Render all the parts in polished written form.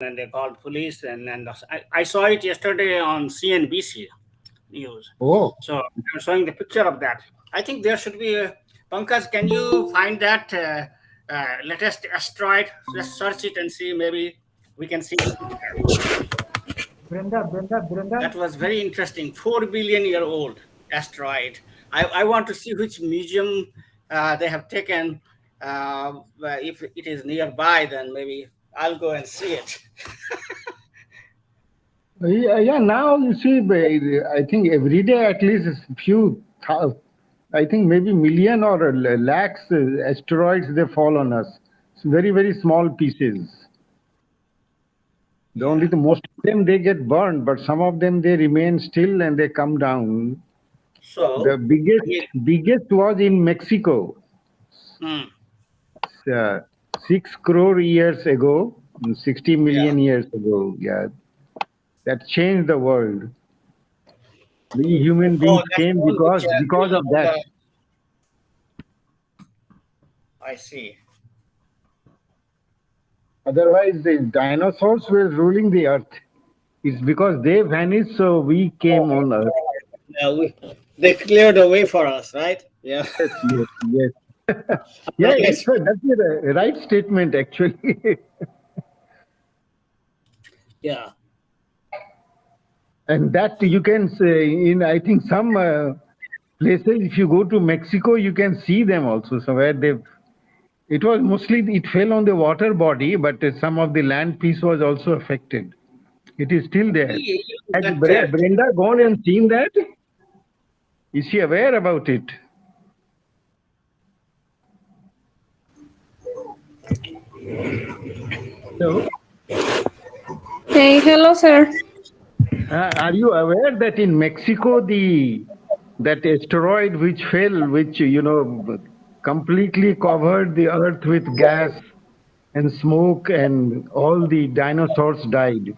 and they called police, and I saw it yesterday on CNBC news. Oh, So they're showing the picture of that. I think there should be a Pankaj, can you find that latest asteroid? Just search it and see, maybe we can see the picture. Brenda. That was very interesting. 4 billion year old asteroid. I want to see which museum they have taken. If it is nearby, then maybe I'll go and see it. Yeah, now you see, I think every day at least a few, I think maybe million or lakhs asteroids they fall on us. It's very, very small pieces. Yeah. The most of them they get burned, but some of them they remain still and they come down. The So, biggest was in Mexico, hmm, 6 crore years ago, 60 yeah. million years ago. Yeah, that changed the world. We human Oh, beings that's the came one which because killed of all that. the. I see. Otherwise, the dinosaurs were ruling the earth. It's because they vanished, so we Oh, came on earth. yeah, they cleared the way for us, right? Yeah. Yes, yes, yes. Yeah, Yes. that's the right statement, actually. Yeah. And that you can say in, I think, some places, if you go to Mexico, you can see them also. So where they, it was mostly, it fell on the water body, but some of the land piece was also affected. It is still there. We Has that Brenda gone and seen that? Is she aware about it? Hello. Hey, hello, sir. Are you aware that in Mexico, the that asteroid which fell, which completely covered the earth with gas and smoke, and all the dinosaurs died?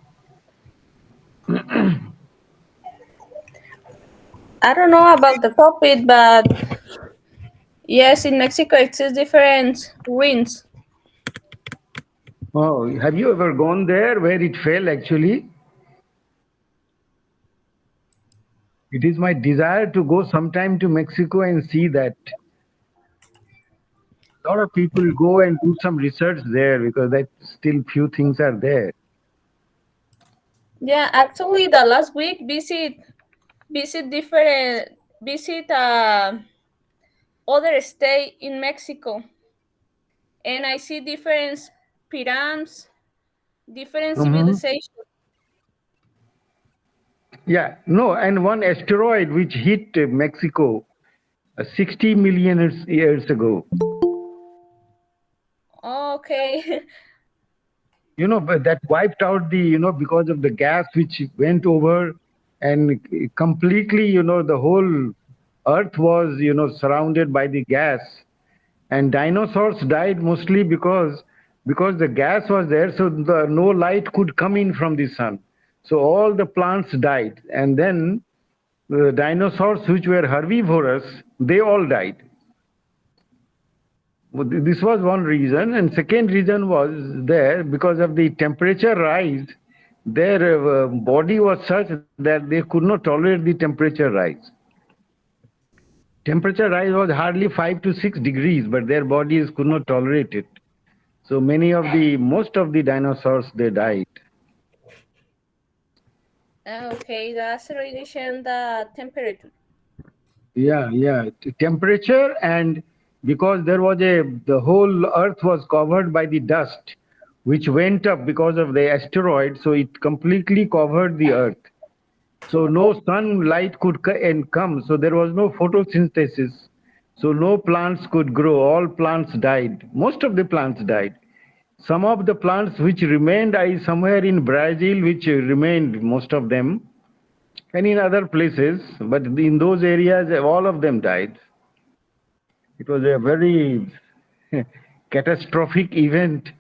I don't know about the topic, but yes, in Mexico exists different winds. Oh, have you ever gone there where it fell actually? It is my desire to go sometime to Mexico and see that. A lot of people go and do some research there because that still few things are there. Yeah, actually, the last week visit other state in Mexico, and I see different pyramids, different Mhm. civilization. Yeah, no, and one asteroid which hit Mexico 60 million years ago. Okay. But that wiped out because of the gas which went over, and completely, the whole earth was, surrounded by the gas. And dinosaurs died mostly because the gas was there, so no light could come in from the sun. So all the plants died. And then the dinosaurs which were herbivorous, they all died. This was one reason, and second reason was there because of the temperature rise. Their body was such that they could not tolerate the temperature rise. Temperature rise was hardly 5 to 6 degrees, but their bodies could not tolerate it. So most of the dinosaurs they died. Okay, the acceleration, the temperature. Yeah, yeah. Temperature, and because the whole earth was covered by the dust, which went up because of the asteroid, so it completely covered the earth. So no sunlight could come, so there was no photosynthesis. So no plants could grow. All plants died. Most of the plants died. Some of the plants which remained, I somewhere in Brazil, which remained, most of them, and in other places, but in those areas, all of them died. It was a very catastrophic event,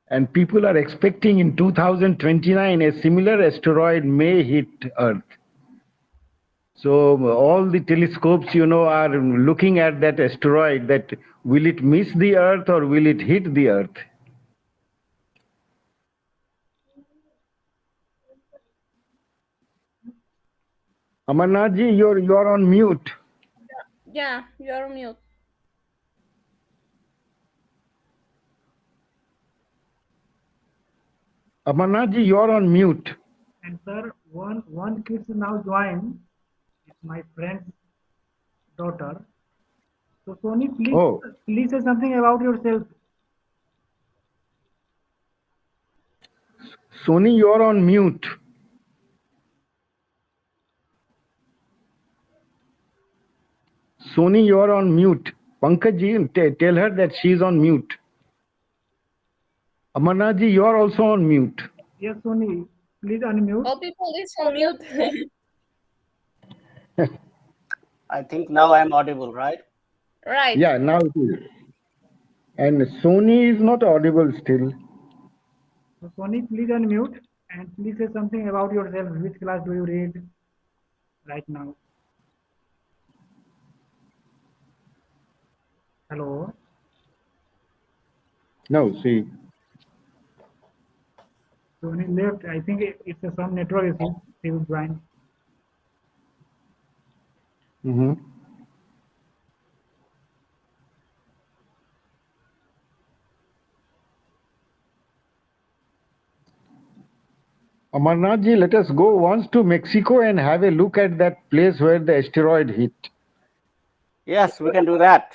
and people are expecting in 2029 a similar asteroid may hit Earth. So all the telescopes, are looking at that asteroid, that will it miss the Earth or will it hit the Earth? Amarnathji, you're on mute. Yeah, you're mute. Amarnathji, you're on mute. And sir, one kid now joined. It's my friend's daughter. So Sony, Oh, please say something about yourself. Sony, you're on mute. Sony, you're on mute. Pankajji, tell her that she's on mute. Amarnathji, you're also on mute. Yes, Sony, please unmute. All people is on mute. I think now I'm audible, right? Right. Yeah, now it is. And Sony is not audible still. So Sony, please unmute and please say something about yourself. Which class do you read right now? Hello. No, see. Sony left. I think it's some network issue. She will join. Mm-hmm. Amarnathji, let us go once to Mexico and have a look at that place where the asteroid hit. Yes, we can do that.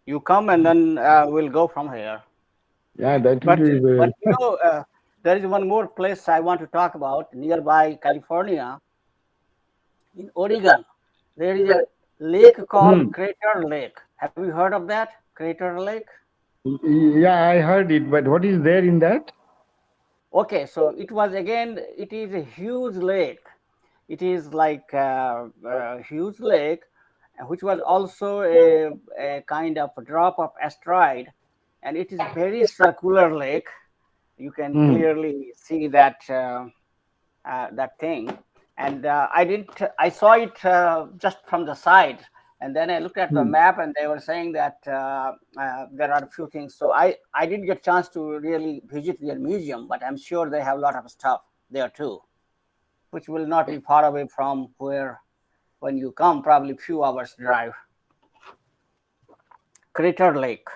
You come and then we'll go from here. Yeah, that would But be but very. you know, there is one more place I want to talk about nearby California, in Oregon. There is a lake called Hmm. Crater Lake. Have you heard of that? Crater Lake? Yeah, I heard it, but what is there in that? Okay, so it is a huge lake. It is like a huge lake, which was also a kind of a drop of asteroid, and it is very circular lake. You can Hmm. clearly see that that thing, and I saw it just from the side, and then I looked at the Hmm. map, and they were saying that there are a few things. So I didn't get a chance to really visit their museum, but I'm sure they have a lot of stuff there too, which will not be far away from where when you come, probably a few hours drive. Crater Lake.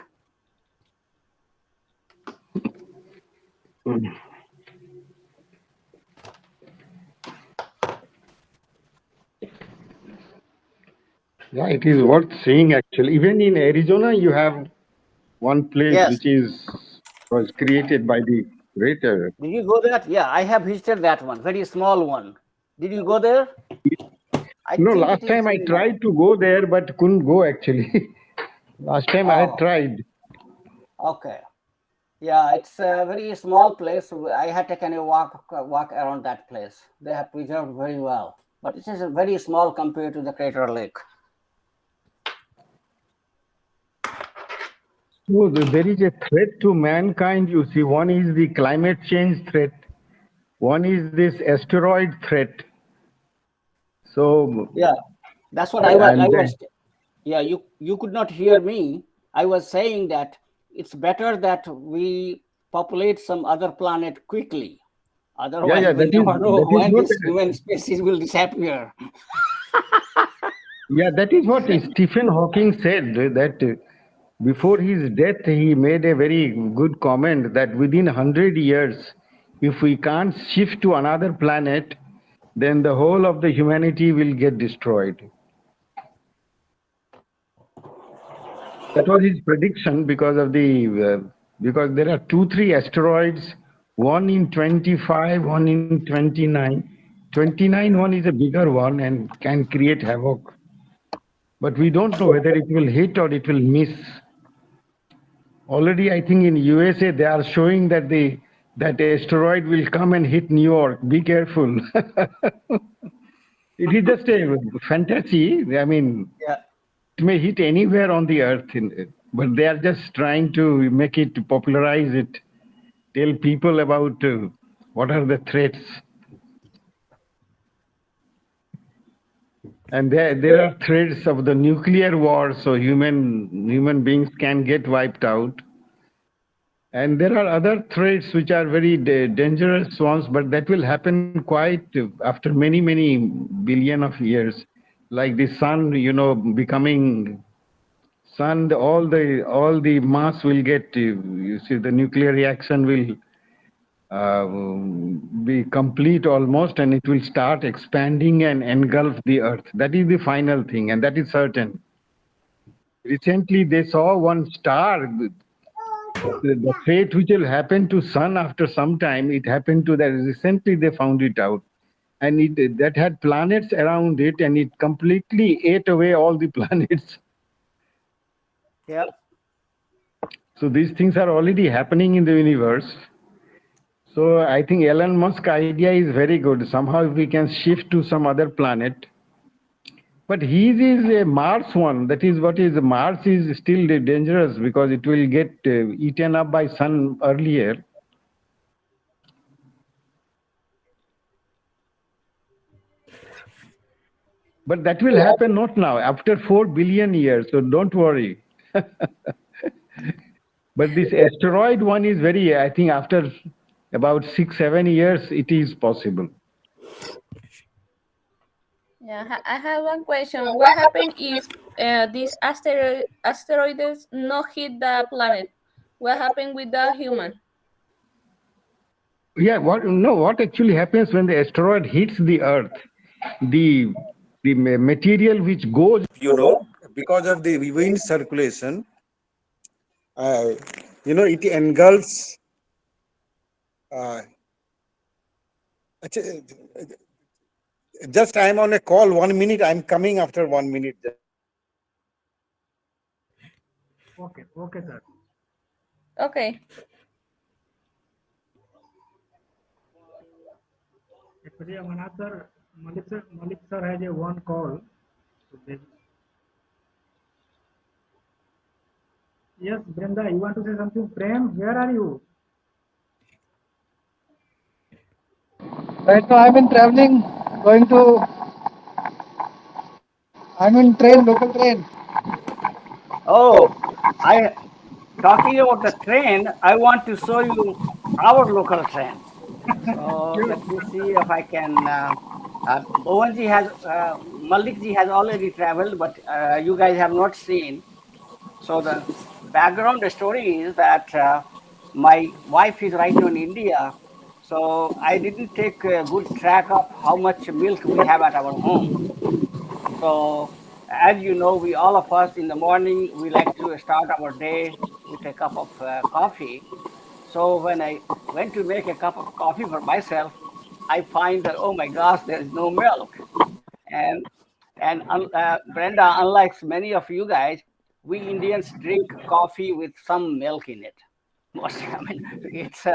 Hmm. Yeah, it is worth seeing actually. Even in Arizona, you have one place Yes. which is was created by the creator. Did you go there? Yeah, I have visited that one, very small one. Did you go there? I No, think it last is time I in. tried to go there but couldn't go actually. Last time I had Oh, tried. okay. Yeah, it's a very small place. I had taken a walk around that place. They have preserved very well, but it is a very small compared to the Crater Lake. So there is a threat to mankind, you see. One is the climate change threat, one is this asteroid threat. So, Yeah, that's what I and was. Yeah, you could not hear me. I was saying that it's better that we populate some other planet quickly. yeah, Otherwise, yeah, we never know that is when what, this human species will disappear. yeah, that is what Stephen Hawking said, that before his death, he made a very good comment that within 100 years, if we can't shift to another planet, then the whole of the humanity will get destroyed. That was his prediction because of because there are two, three asteroids, one in 25, one in 29. 29 one is a bigger one and can create havoc. But we don't know whether it will hit or it will miss. Already, I think in USA they are showing that that asteroid will come and hit New York. Be careful. It is just a fantasy. I mean, Yeah. it may hit anywhere on the earth, but they are just trying to make it, popularize it, tell people about what are the threats. And there are threats of the nuclear war, so human beings can get wiped out. And there are other threats which are very dangerous ones, but that will happen quite after many, many billion of years. Like the sun, becoming sun, all the mass will get, you see, the nuclear reaction will be complete almost, and it will start expanding and engulf the earth. That is the final thing, and that is certain. Recently, they saw one star. The fate which will happen to sun after some time, it happened to that. Recently, they found it out, and it that had planets around it, and it completely ate away all the planets. Yep. So these things are already happening in the universe. So I think Elon Musk idea is very good. Somehow, if we can shift to some other planet, but his is a Mars one. That is what is Mars is still dangerous because it will get eaten up by sun earlier. But that will happen not now, after 4 billion years. So don't worry. But this asteroid one is very, I think after about 6, 7 years, it is possible. Yeah, I have one question. What happens if these asteroids not hit the planet? What happens with the human? Yeah, what actually happens when the asteroid hits the Earth? The material which goes, because of the wind circulation, uh, it engulfs. Uh, Achha, just I'm on a call. 1 minute. I'm coming after 1 minute. Okay, okay, sir. Okay. Actually, Amarnath sir, Malik sir has a one call. So yes, Brenda, you want to say something? Prem, where are you? Right now, I'm in traveling, going to. I'm in train, local train. Oh, I talking about the train. I want to show you our local train. So Sure. let me see if I can. ONG has Malik ji has already traveled, but you guys have not seen. So the background story is that my wife is right now in India, so I didn't take a good track of how much milk we have at our home. So as you know, we all of us in the morning we like to start our day with a cup of coffee. So when I went to make a cup of coffee for myself, I find that oh my gosh, there is no milk. And Brenda, unlike many of you guys, we Indians drink coffee with some milk in it. Most, I mean, it's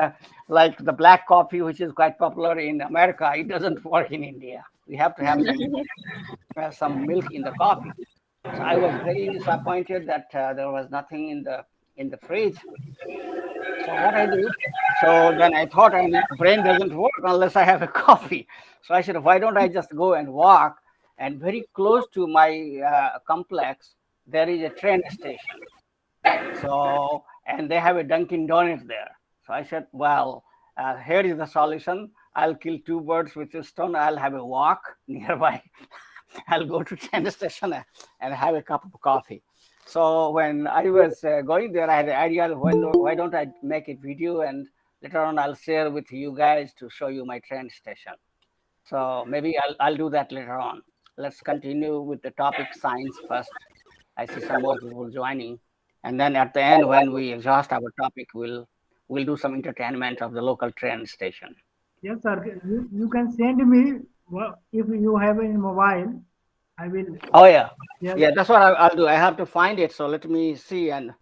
like the black coffee, which is quite popular in America. It doesn't work in India. We have to have some milk in the coffee. So I was very disappointed that there was nothing in the fridge. So what I did, so then I thought, and brain doesn't work unless I have a coffee. So I said, why don't I just go and walk? And very close to my complex, there is a train station. So and they have a Dunkin' Donuts there. So I said, well, here is the solution. I'll kill two birds with a stone. I'll have a walk nearby. I'll go to train station and have a cup of coffee. So when I was going there, I had the idea of why don't I make a video and later on I'll share with you guys to show you my train station. So maybe I'll do that later on. Let's continue with the topic science first. I see some more people joining, and then at the end when we exhaust our topic, we'll do some entertainment of the local train station. Yes, sir. You can send me if you have a mobile. I will. Oh yeah, Yes. yeah. That's what I'll do. I have to find it. So let me see. And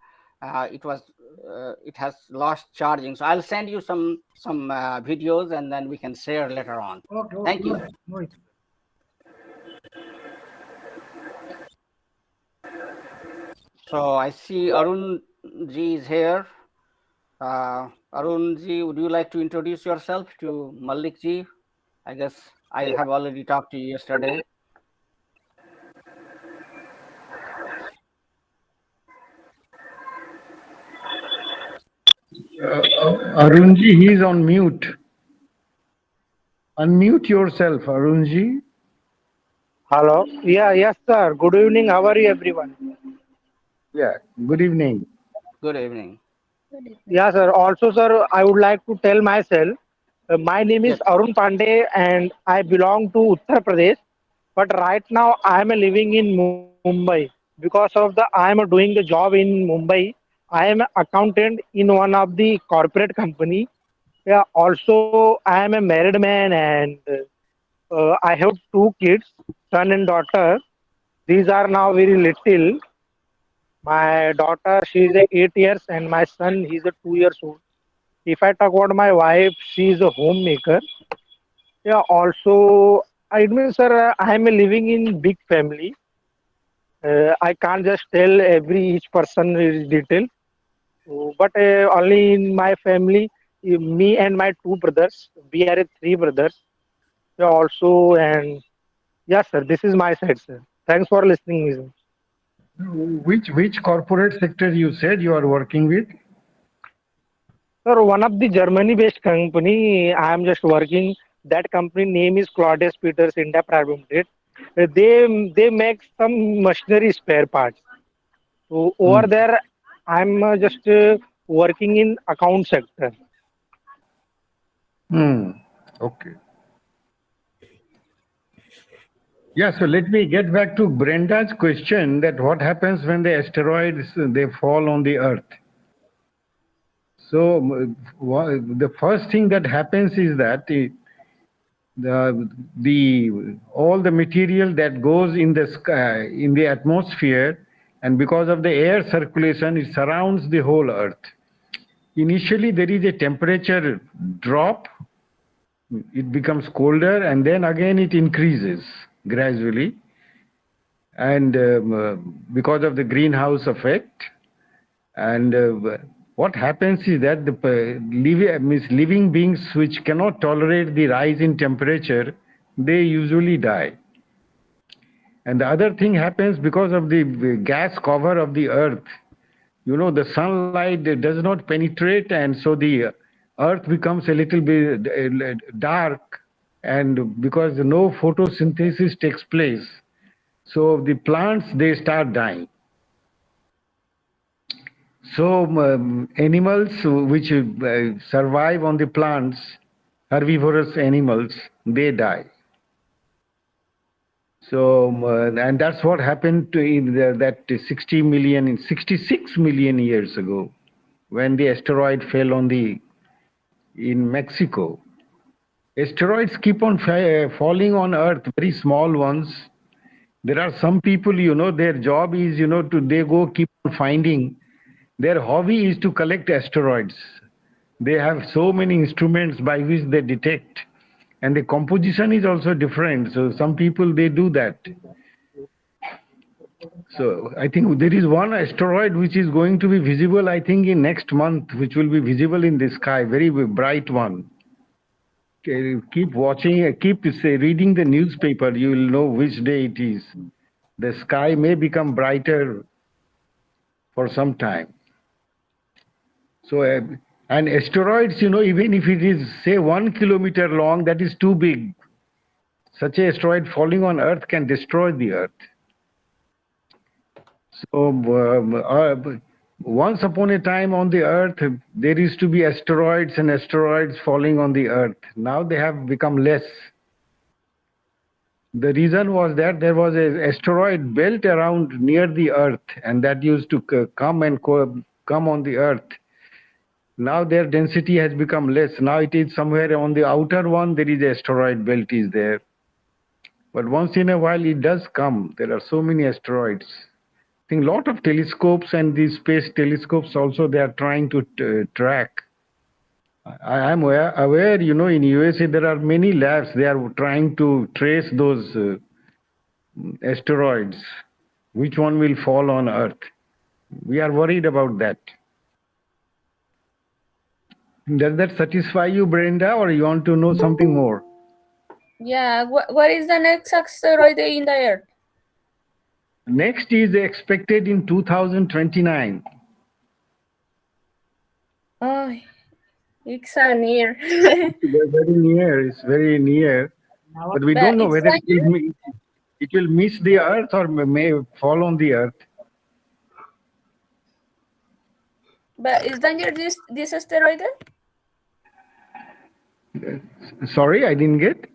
it has lost charging. So I'll send you some videos, and then we can share later on. Okay. Okay. Thank No, you. no issue. So I see Arun ji is here. Arun ji, would you like to introduce yourself to Malik ji? I guess I have already talked to you yesterday. Arunji, he's on mute. Unmute yourself, Arunji. Hello. Yeah, yes, sir. Good evening. How are you, everyone? Yeah, good evening. Good evening. Good evening. Yeah, sir. Also, sir, I would like to tell myself. My name Yes. is Arun Pandey, and I belong to Uttar Pradesh. But right now, I am living in Mumbai because of the I am doing the job in Mumbai. I am an accountant in one of the corporate company. Yeah. Also, I am a married man, and I have two kids, son and daughter. These are now very little. My daughter, she is a 8 years, and my son, he's a 2 years old. If I talk about my wife, she is a homemaker. Yeah. Also, it means, sir, I am living in big family. I can't just tell every each person is detail. But only in my family, me and my two brothers, we are three brothers. Yeah. Also, and yes, sir, this is my side, sir. Thanks for listening, me, sir. Which corporate sector you said you are working with? Sir, one of the Germany-based company, I am just working. That company name is Claudius Peters India Private Limited. They make some machinery spare parts. So over Hmm. there, I'm just working in account sector. Hmm. Okay. Yeah, so let me get back to Brenda's question that what happens when the asteroids they fall on the Earth. So the first thing that happens is that the all the material that goes in the sky in the atmosphere, and because of the air circulation, it surrounds the whole Earth. Initially, there is a temperature drop, it becomes colder, and then again it increases gradually. And because of the greenhouse effect, and what happens is that the living beings which cannot tolerate the rise in temperature, they usually die. And the other thing happens because of the gas cover of the earth. You know, the sunlight does not penetrate, and so the earth becomes a little bit dark, and because no photosynthesis takes place, so the plants they start dying. So animals which survive on the plants, herbivorous animals, they die. So and that's what happened to that 60 million, 66 million years ago, when the asteroid fell on the in Mexico. Asteroids keep on falling on Earth, very small ones. There are some people, you know, their job is, you know, to they go keep on finding. Their hobby is to collect asteroids. They have so many instruments by which they detect, and the composition is also different. So some people they do that. So I think there is one asteroid which is going to be visible, I think, in next month, which will be visible in the sky, very bright one. Keep watching, keep say, reading the newspaper, you will know which day it is. The sky may become brighter for some time. So, and asteroids, you know, even if it is, say, 1 kilometer long, that is too big. Such a asteroid falling on Earth can destroy the Earth. So, once upon a time on the Earth, there used to be asteroids and asteroids falling on the Earth. Now they have become less. The reason was that there was an asteroid belt around near the Earth, and that used to come and come on the Earth. Now their density has become less. Now it is somewhere on the outer one, there is asteroid belt is there. But once in a while it does come. There are so many asteroids. I think a lot of telescopes and these space telescopes also they are trying to track. I am aware, you know, in USA there are many labs. They are trying to trace those asteroids. Which one will fall on Earth? We are worried about that. Does that satisfy you, Brenda, or you want to know something more? Yeah, what is the next asteroid in the Earth? Next is expected in 2029. Oh, it's so near. It's very near. It's very near, Now, but we But don't know it's whether danger. it will miss the Earth or may fall on the Earth. But is danger this asteroid? Sorry, I didn't get.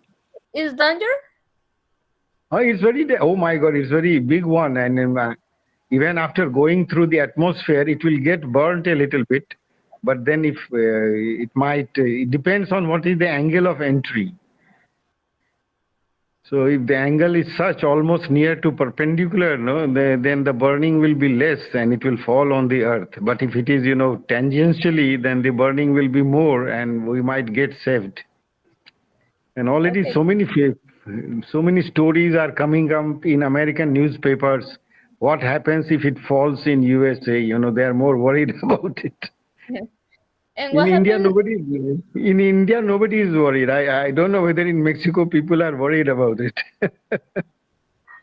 Is danger? Oh, it's very. Oh my God, it's very big one, and even after going through the atmosphere, it will get burnt a little bit. But then, if it might, it depends on what is the angle of entry. So, if the angle is such almost near to perpendicular, no, then the burning will be less and it will fall on the earth. But if it is, tangentially, then the burning will be more, and we might get saved. And already Okay. so many stories are coming up in American newspapers. What happens if it falls in USA? They are more worried about it. And In what India, happened? nobody is worried. I don't know whether in Mexico people are worried about it.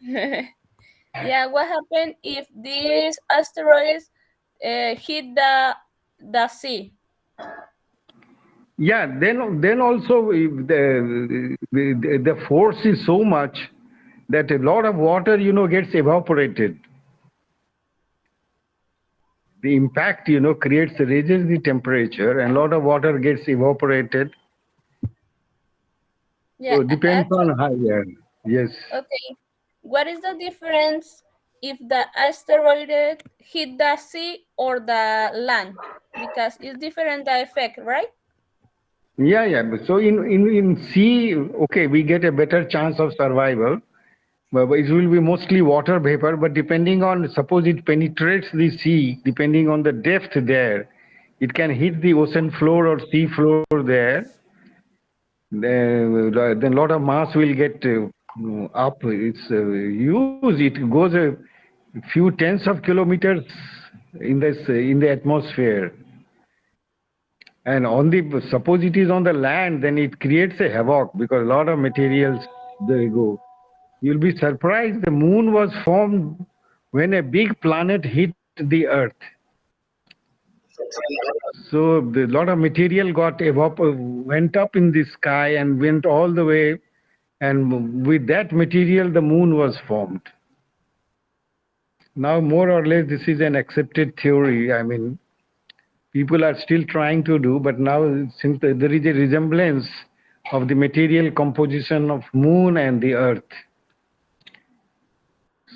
Yeah, what happened if these asteroids hit the sea? Yeah, then also if the force is so much that a lot of water gets evaporated. The impact creates raises the temperature and a lot of water gets evaporated. Yeah, So it depends actually, on how. Yeah. Yes. okay. What is the difference if the asteroid hit the sea or the land? Because it's different the effect, right? Yeah. So in sea, okay, we get a better chance of survival. But it will be mostly water vapor. But depending on, suppose it penetrates the sea, depending on the depth there, it can hit the ocean floor or sea floor there. Then a lot of mass will get up. It's huge. It goes a few tens of kilometers in the atmosphere. And on the suppose it is on the land, then it creates a havoc because a lot of materials they go. You'll be surprised. The moon was formed when a big planet hit the Earth. So the lot of material went up in the sky and went all the way, and with that material, the moon was formed. Now, more or less, this is an accepted theory. I mean, people are still trying to do, but now since there is a resemblance of the material composition of moon and the earth.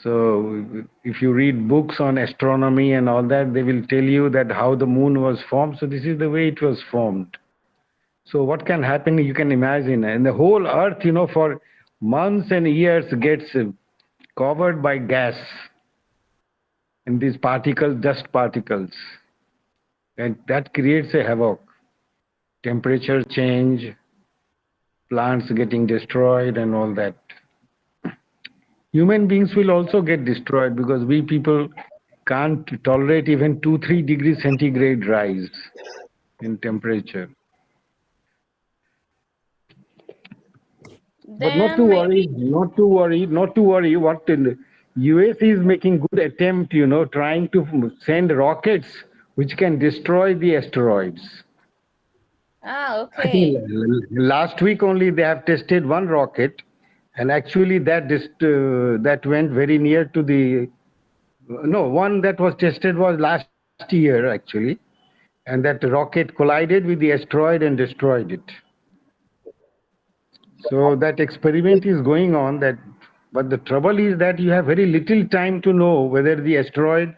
So if you read books on astronomy and all that, they will tell you that how the moon was formed. So this is the way it was formed. So what can happen, you can imagine. And the whole earth, for months and years gets covered by gas and these particles, dust particles. And that creates a havoc. Temperature change, plants getting destroyed and all that. Human beings will also get destroyed because we people can't tolerate even 2-3 degrees centigrade rise in temperature. But not to Then worry, maybe, not to worry, not to worry. What the US is making good attempt, trying to send rockets which can destroy the asteroids. I think okay. last week only they have tested one rocket, and actually that went very near to the. No, one that was tested was last year actually, and that rocket collided with the asteroid and destroyed it. So that experiment is going on. But the trouble is that you have very little time to know whether the asteroid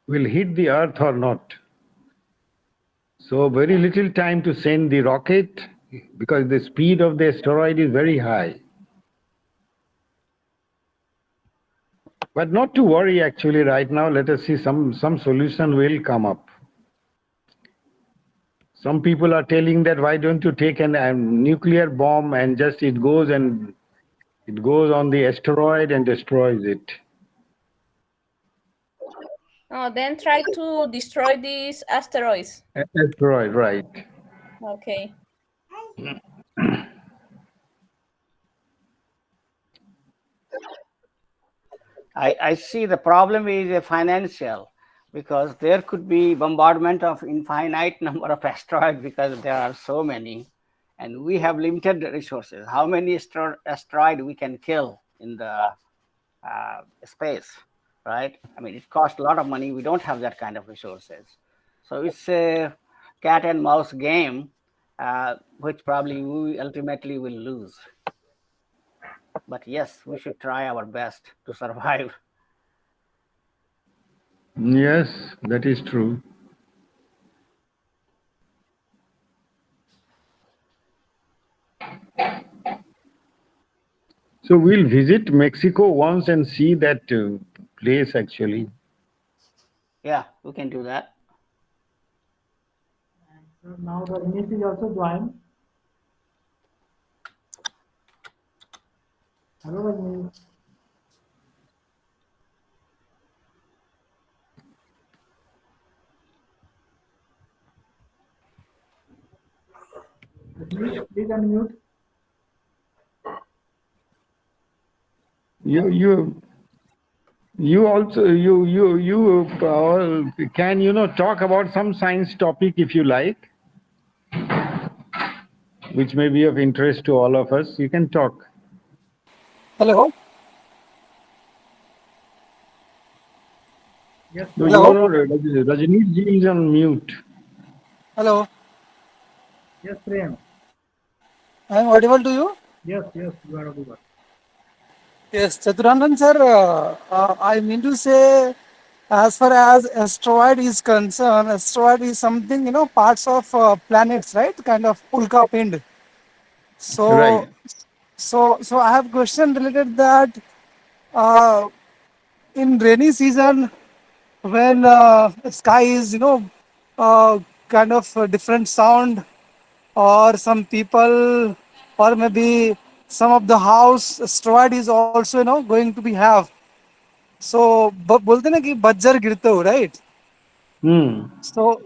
will hit the Earth or not. So very little time to send the rocket because the speed of the asteroid is very high. But not to worry actually right now. Let us see some solution will come up. Some people are telling that why don't you take a nuclear bomb and just it goes on the asteroid and destroys it. Oh, then try to destroy these asteroids. Asteroid, right. Okay. I see the problem is financial. because there could be bombardment of infinite number of asteroids because there are so many, and we have limited resources. How many asteroid we can kill in the space, right? I mean, it costs a lot of money. We don't have that kind of resources, so it's a cat and mouse game, which probably we ultimately will lose. But yes, we should try our best to survive. Yes, that is true. So we'll visit Mexico once and see that place actually. Yeah, we can do that. And so now the Rajneesh is also joined. Hello Rajneesh. Rajneesh, please unmute. You you also you all can talk about some science topic if you like, which may be of interest to all of us. You can talk. Hello, Yes, No, Prem. hello, Rajneesh ji is on mute. hello. Yes, Prem. I am audible to you? Yes, yes, you are audible. Yes, Chaturanand sir. I mean to say, as far as asteroid is concerned, asteroid is something parts of planets, right? Kind of ulka pind. Right. So, so I have question related that uh, in rainy season when sky is kind of a different sound or some people or maybe some of the house asteroid is also going to be have so बोलते ना कि बज्जर गिरते हो right Hmm. so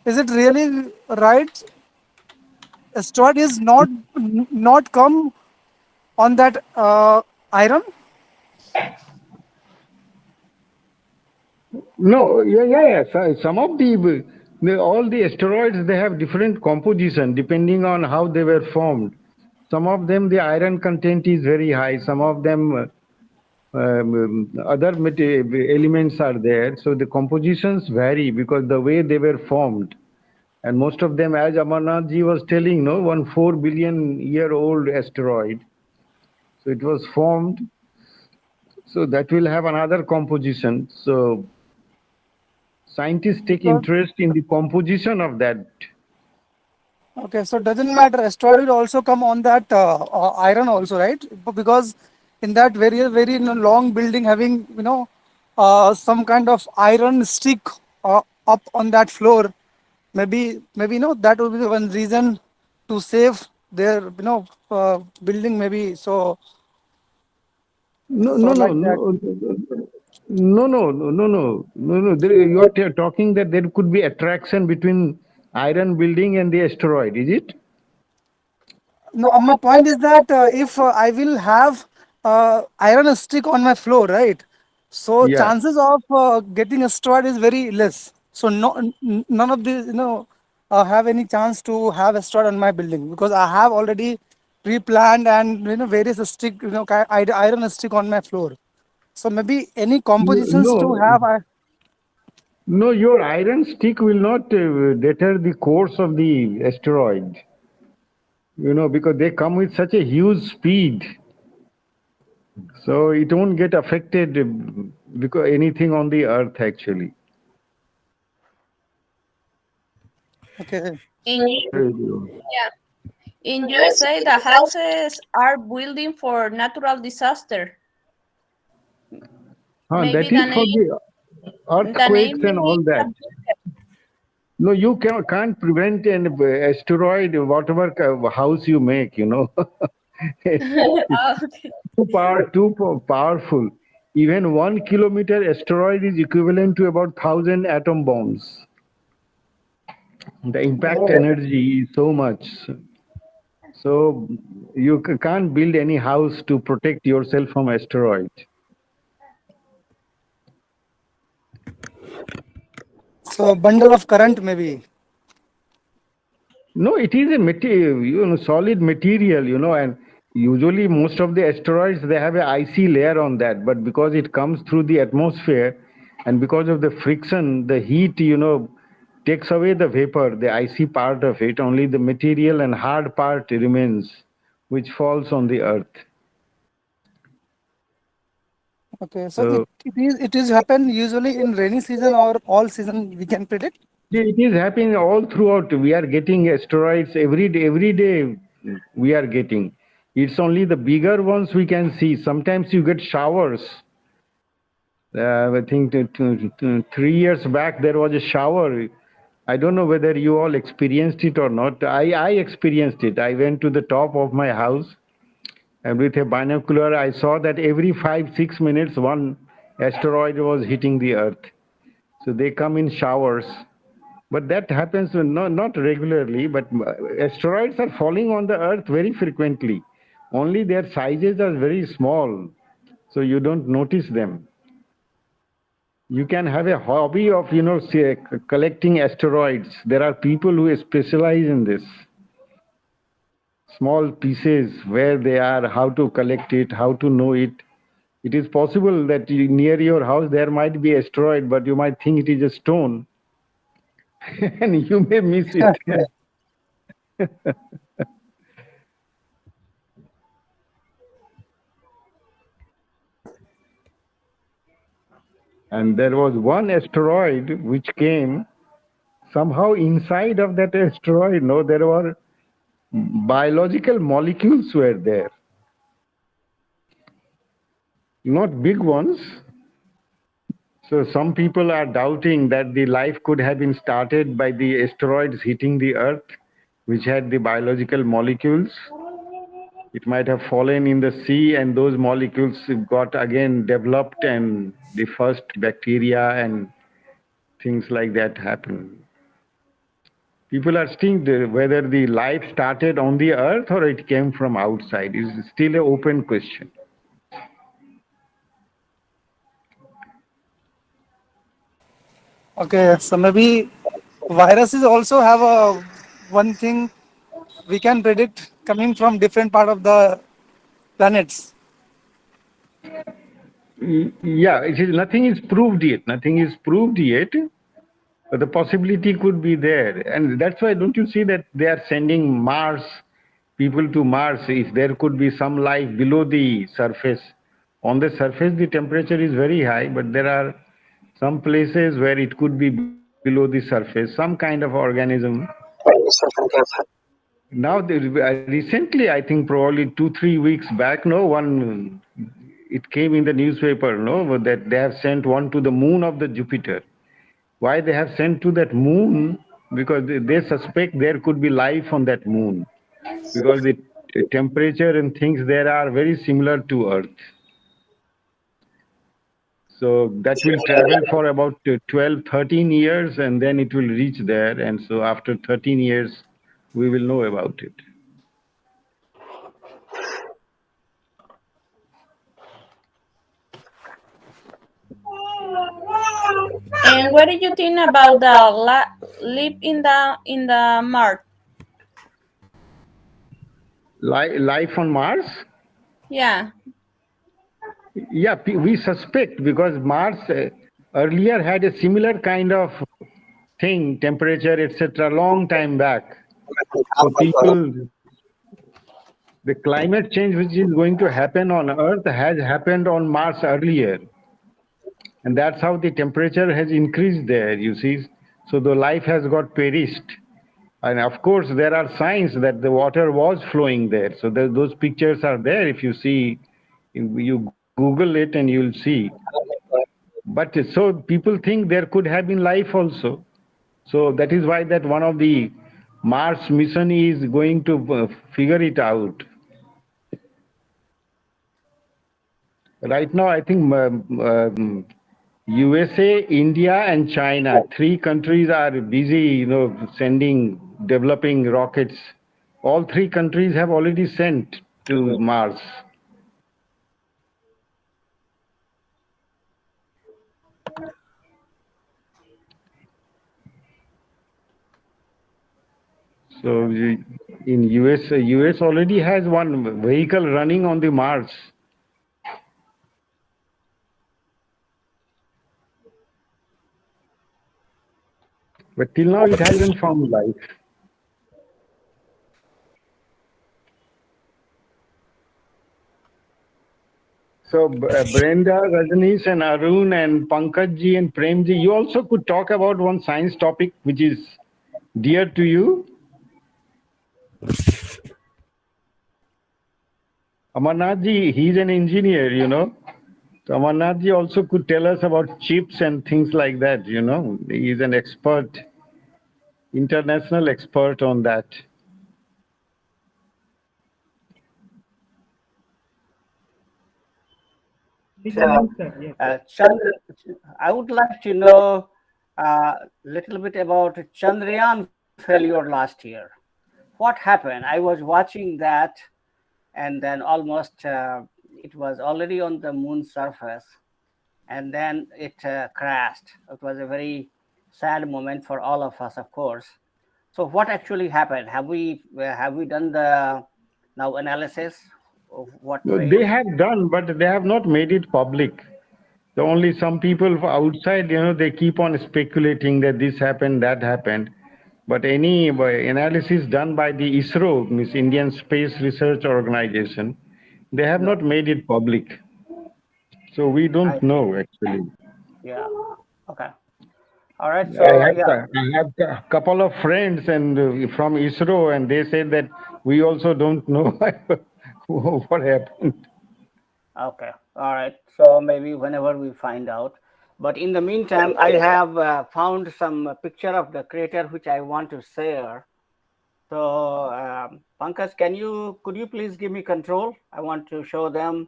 is it really right asteroid is not come on that iron. No, yeah. Some of all the asteroids, they have different composition depending on how they were formed. Some of them, the iron content is very high. Some of them, other elements are there. So the compositions vary because the way they were formed. And most of them, as Amarnath ji was telling, no, 1 4 billion-year-old asteroid. So it was formed. So that will have another composition. So scientists take Because interest in the composition of that. okay, so doesn't matter. Asteroid will also come on that iron also, right? Because in that very long building having some kind of iron stick up on that floor, maybe that will be the one reason to save their building maybe. No, So no, no, like no, that. no, no, no, no, no, no, no. You are talking that there could be attraction between iron building and the asteroid, is it? No, my point is that if I will have iron stick on my floor, right? So Yeah. chances of getting asteroid is very less. So none of these, have any chance to have asteroid on my building because I have already pre-planned and various stick, iron stick on my floor. So maybe any compositions to No, have. no, your iron stick will not deter the course of the asteroid, because they come with such a huge speed. So it won't get affected because anything on the earth actually. Okay. In yeah, in USA, the houses are building for natural disaster. Maybe That is for the the earthquakes name and maybe all that. No, you can't prevent an asteroid, whatever house you make. It's Oh, okay. too powerful. Even 1 kilometer asteroid is equivalent to about 1,000 atom bombs. The impact Oh, energy is so much. So you can't build any house to protect yourself from asteroid. So bundle of current maybe. No, it is a material, solid material, and usually most of the asteroids they have a icy layer on that, but because it comes through the atmosphere and because of the friction, the heat, takes away the vapor, the icy part of it, only the material and hard part remains, which falls on the earth. Okay, so So it is happen usually in rainy season or all season we can predict. it is happening all throughout. We are getting asteroids every day. Every day we are getting. It's only the bigger ones we can see. Sometimes you get showers. I think 3 years back there was a shower. I don't know whether you all experienced it or not. I experienced it. I went to the top of my house and with a binocular I saw that every 5 6 minutes one asteroid was hitting the earth. So they come in showers. But that happens not regularly, but asteroids are falling on the earth very frequently. Only their sizes are very small, so you don't notice them. You can have a hobby of, say, collecting asteroids. There are people who specialize in this. Small pieces, where they are, how to collect it, how to know it. It is possible that near your house there might be asteroid, but you might think it is a stone, and you may miss it. And there was one asteroid which came somehow inside of that asteroid. No, there were biological molecules were there, not big ones. So some people are doubting that the life could have been started by the asteroids hitting the Earth, which had the biological molecules. It might have fallen in the sea, and those molecules got again developed, and the first bacteria and things like that happened. People are still whether the life started on the earth or it came from outside is still an open question. Okay, so maybe viruses also have a one thing we can predict coming from different part of the planets. Yeah, it is nothing is proved yet. Nothing is proved yet, but the possibility could be there, and that's why don't you see that they are sending Mars people to Mars if there could be some life below the surface. On the surface, the temperature is very high, but there are some places where it could be below the surface, some kind of organism. Now, recently, I think probably 2 3 weeks back, no one, it came in the newspaper, no, that they have sent one to the moon of the Jupiter. Why they have sent to that moon? Because they suspect there could be life on that moon. Because the temperature and things there are very similar to Earth. So that will travel for about 12, 13 years and then it will reach there. And so after 13 years, we will know about it. And what do you think about the life in the Mars? Life on Mars? Yeah. Yeah, we suspect because Mars earlier had a similar kind of thing, temperature, etc., long time back. So people, the climate change which is going to happen on Earth has happened on Mars earlier. And that's how the temperature has increased there, you see. So the life has got perished. And of course, there are signs that the water was flowing there. So those pictures are there. If you see, you Google it and you'll see. But so people think there could have been life also. So that is why that one of the Mars mission is going to figure it out. Right now, I think USA, India, and China, three countries are busy, sending, developing rockets. All three countries have already sent to Mars. So in US already has one vehicle running on the Mars, but till now it hasn't found life. So Brenda, Rajneesh, and Arun, and Pankaj ji and Premji, you also could talk about one science topic which is dear to you. Amarnath ji, he's an engineer, you know. So Amarnath ji also could tell us about chips and things like that, you know. He's an expert, international expert on that. Please unmute, sir. Yes. Chandra, I would like to know a little bit about Chandrayaan failure last year. What happened? I was watching that, and then almost it was already on the moon's surface, and then it crashed. It was a very sad moment for all of us, of course. So, what actually happened? Have we done the now analysis of what No, they failed? have done, but they have not made it public. So only some people outside, you know, they keep on speculating that this happened, that happened. But any analysis done by the ISRO, means Indian Space Research Organization, they have No, not made it public. So we I don't know actually. yeah. Okay. All right. I So have yeah. I have a couple of friends and from ISRO, and they said that we also don't know what happened. Okay. All right. So maybe whenever we find out. But in the meantime, I have found some picture of the crater which I want to share. So, Pankaj, could you please give me control? I want to show them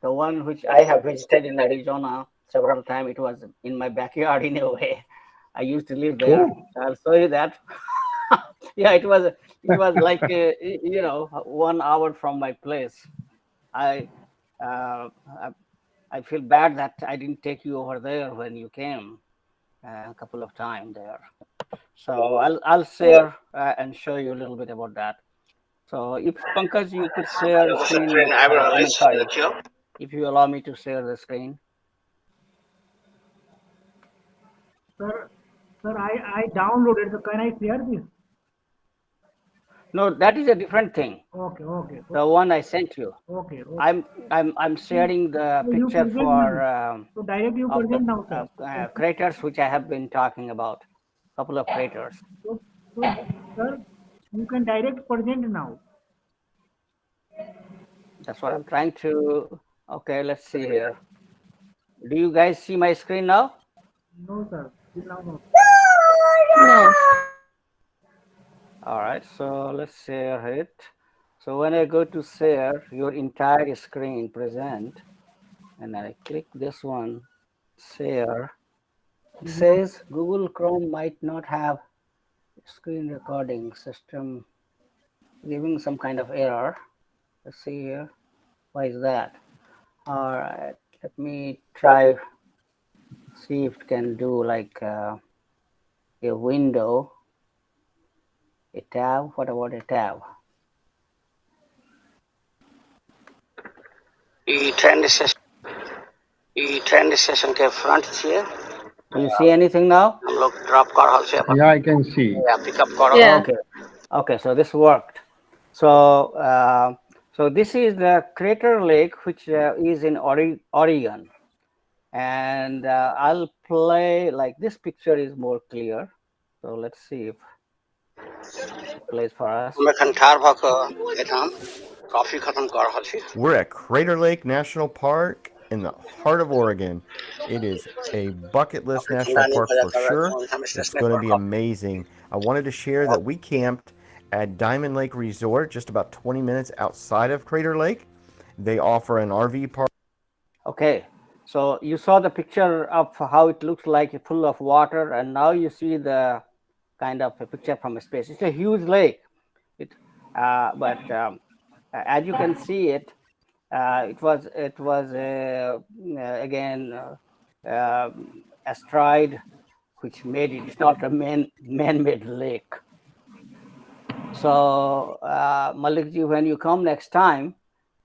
the one which I have visited in Arizona several times. It was in my backyard in a way. I used to live there. Oh, So I'll show you that. Yeah, it was like 1 hour from my place. I uh, I I feel bad that I didn't take you over there when you came a couple of times there. So I'll share and show you a little bit about that. So if Pankaj, you could share a screen with, I mean, sorry, if you allow me to share the screen. Sir, sir, I downloaded. So can I share this? No, that is a different thing. Okay, okay, The one I sent you. okay, okay. I'm sharing the So you picture present for now. So direct you of the present now, sir. Okay. craters which I have been talking about. Couple of craters. So, sir, you can direct present now. That's what I'm trying to. Okay, let's see here. Do you guys see my screen now? No, sir. Till now, no. No. All right, so let's share it. So when I go to share your entire screen present, and I click this one, share, it says Google Chrome might not have screen recording system, giving some kind of error. Let's see here. Why is that? All right, let me try, see if it can do like a window, a tab. What about a tab? ये trend station के front छिए Do you see anything now? हम लोग drop कर रहल छै अपन yeah, I can see. Pickup कर रहल Yeah. Okay. Okay, so this worked. So so this is the Crater Lake, which is in Oregon, and I'll play like this picture is more clear. So let's see if it plays for us. हम एखन ठार भ क एठाम coffee खत्म कर रहल छी We're at Crater Lake National Park in the heart of Oregon. It is a bucket list coffee national ठंडा नहीं park भ for जाता sure. हम It's स्टेशन going to पर be amazing. I wanted to share that we camped at Diamond Lake Resort, just about 20 minutes outside of Crater Lake. They offer an RV park. Okay, so you saw the picture of how it looks like full of water, and now you see the kind of a picture from space. It's a huge lake. But as you can see it, it was again asteroid which made it. It's not a man-made lake. So, Malikji, when you come next time,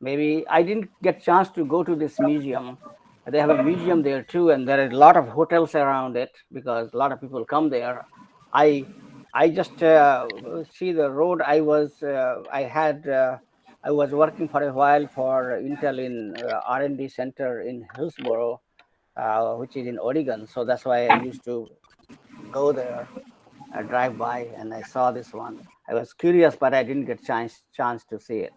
maybe I didn't get chance to go to this museum. They have a museum there too, and there are a lot of hotels around it because a lot of people come there. I I just see the road. I was working for a while for Intel in R&D center in Hillsboro, which is in Oregon. So that's why I used to go there. I drive by and I saw this one. I was curious, but I didn't get chance to see it.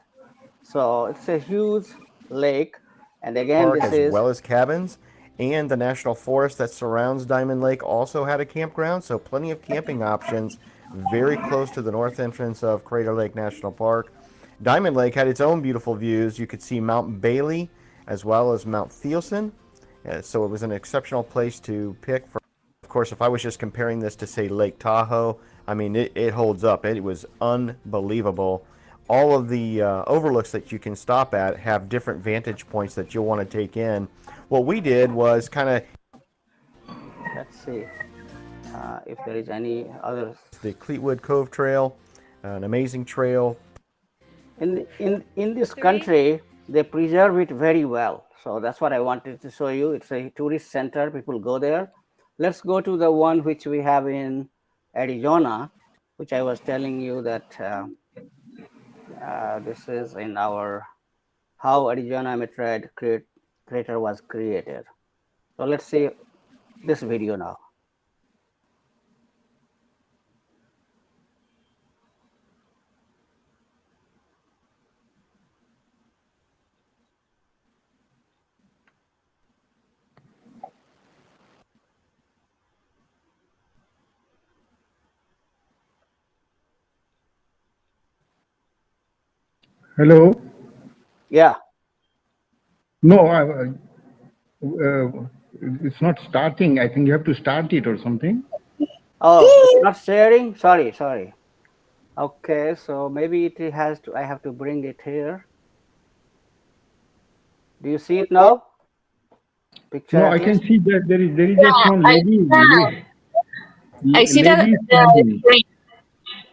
So it's a huge lake, and again, Park this as is well as cabins, and the national forest that surrounds Diamond Lake also had a campground, so plenty of camping options very close to the north entrance of Crater Lake National Park. Diamond Lake had its own beautiful views. You could see Mount Bailey as well as Mount Thielsen, so it was an exceptional place to pick for. Of course, if I was just comparing this to, say, Lake Tahoe, I mean, it holds up. It was unbelievable. All of the overlooks that you can stop at have different vantage points that you'll want to take in. What we did was kind of let's see if there is any others the Cleetwood Cove Trail, an amazing trail. in this country. They preserve it very well, so that's what I wanted to show you. It's a tourist center. People go there. Let's go to the one which we have in Arizona, which I was telling you that this is in our how Arizona Ametroid crater was created. So let's see this video now. Hello. Yeah. No, it's not starting. I think you have to start it or something. Oh, it's not sharing. Sorry. Okay, so maybe it has to. I have to bring it here. Do you see it now? Picture No, at I can least. see that there is just Yeah, one I lady. I see Lady the standing. screen,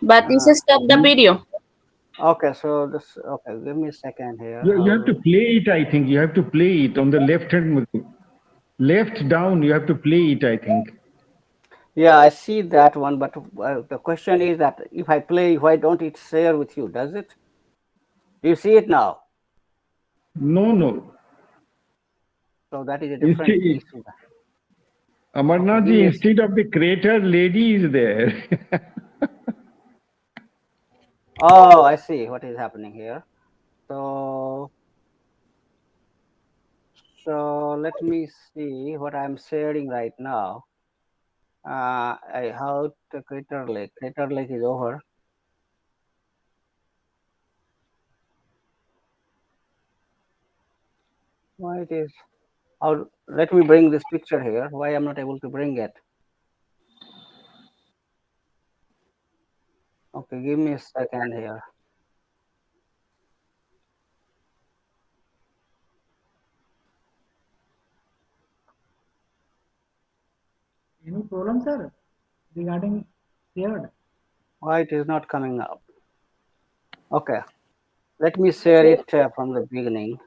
but this Uh, is stop the video. okay, so this. Okay, give me a second here. You have to play it. I think you have to play it on the left hand, left down. You have to play it. I think. Yeah, I see that one, but the question is that if I play, why don't it share with you? Does it? Do you see it now? No, no. So that is a different Instead, issue. Okay, Amarnath give ji, me a. instead of the crater, lady is there. Oh, I see what is happening here. So, so let me see what I'm sharing right now. How the Crater Lake. Crater Lake is over. Why it is? How? Let me bring this picture here. Why I'm not able to bring it? Okay, give me a second here. Any problem, sir, regarding shared? Why it is not coming up? Okay, let me share it from the beginning.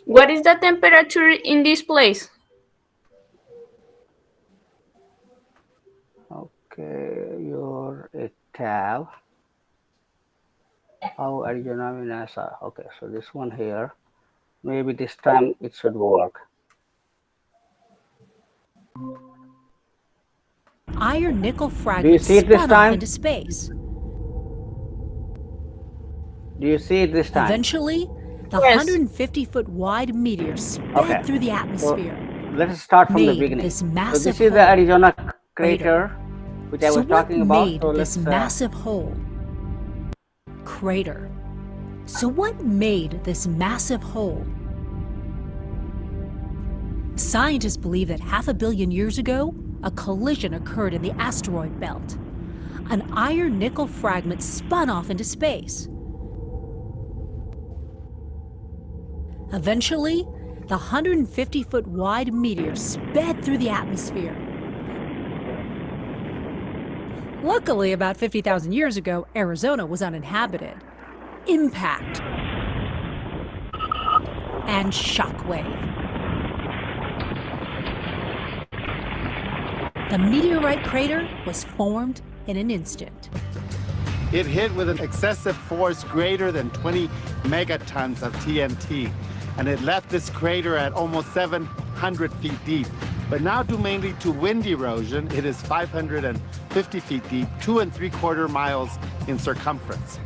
What is the temperature in this place? Okay, you're a tab. How Arizona NASA. Okay, so this one here. Maybe this time it should work. Iron nickel Do you fragments see it this spun off time? into space. Do you see it this time? Eventually, the Yes. 150-foot wide meteor sped Okay. through the So atmosphere, let us start from the made beginning. this So massive this is the hole. Arizona Crater. crater, which I So was what talking about. made So this let's. massive hole? Crater. So what made this massive hole? Scientists believe that 500 million years ago, a collision occurred in the asteroid belt. An iron nickel fragment spun off into space. Eventually, the 150-foot wide meteor sped through the atmosphere, Luckily, about 50,000 years ago, Arizona was uninhabited. Impact and shockwave. The meteorite crater was formed in an instant. It hit with an excessive force greater than 20 megatons of TNT, and it left this crater at almost 700 feet deep. But now, due mainly to wind erosion, it is 550 feet deep, 2¾ miles in circumference.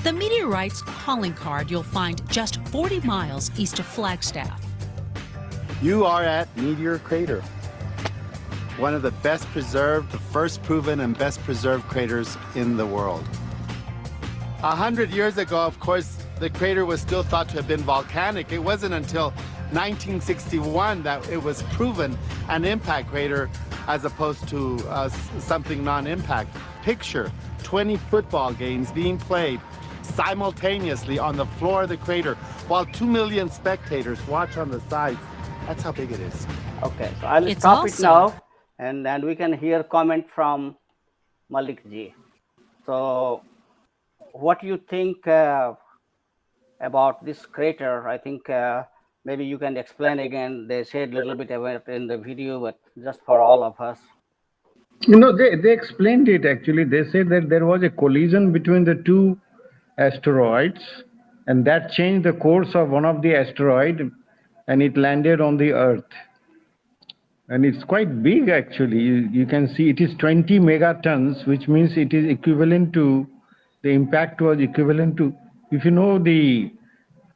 The meteorite's calling card you'll find just 40 miles east of Flagstaff. You are at Meteor Crater, one of the best preserved, the first proven and best preserved craters in the world. 100 years ago, of course, the crater was still thought to have been volcanic. It wasn't until 1961 that it was proven an impact crater as opposed to something non-impact. Picture 20 football games being played simultaneously on the floor of the crater while 2 million spectators watch on the sides. That's how big it is. Okay, so I'll It's stop it also- now, and we can hear comment from Mallik ji. So, what do you think about this crater? I think maybe you can explain again. They said a little bit about it in the video, but just for all of us. They explained it actually. They said that there was a collision between the two asteroids, and that changed the course of one of the asteroid, and it landed on the Earth. And it's quite big actually. You can see it is 20 megatons, which means it is equivalent to, the impact was equivalent to, if you know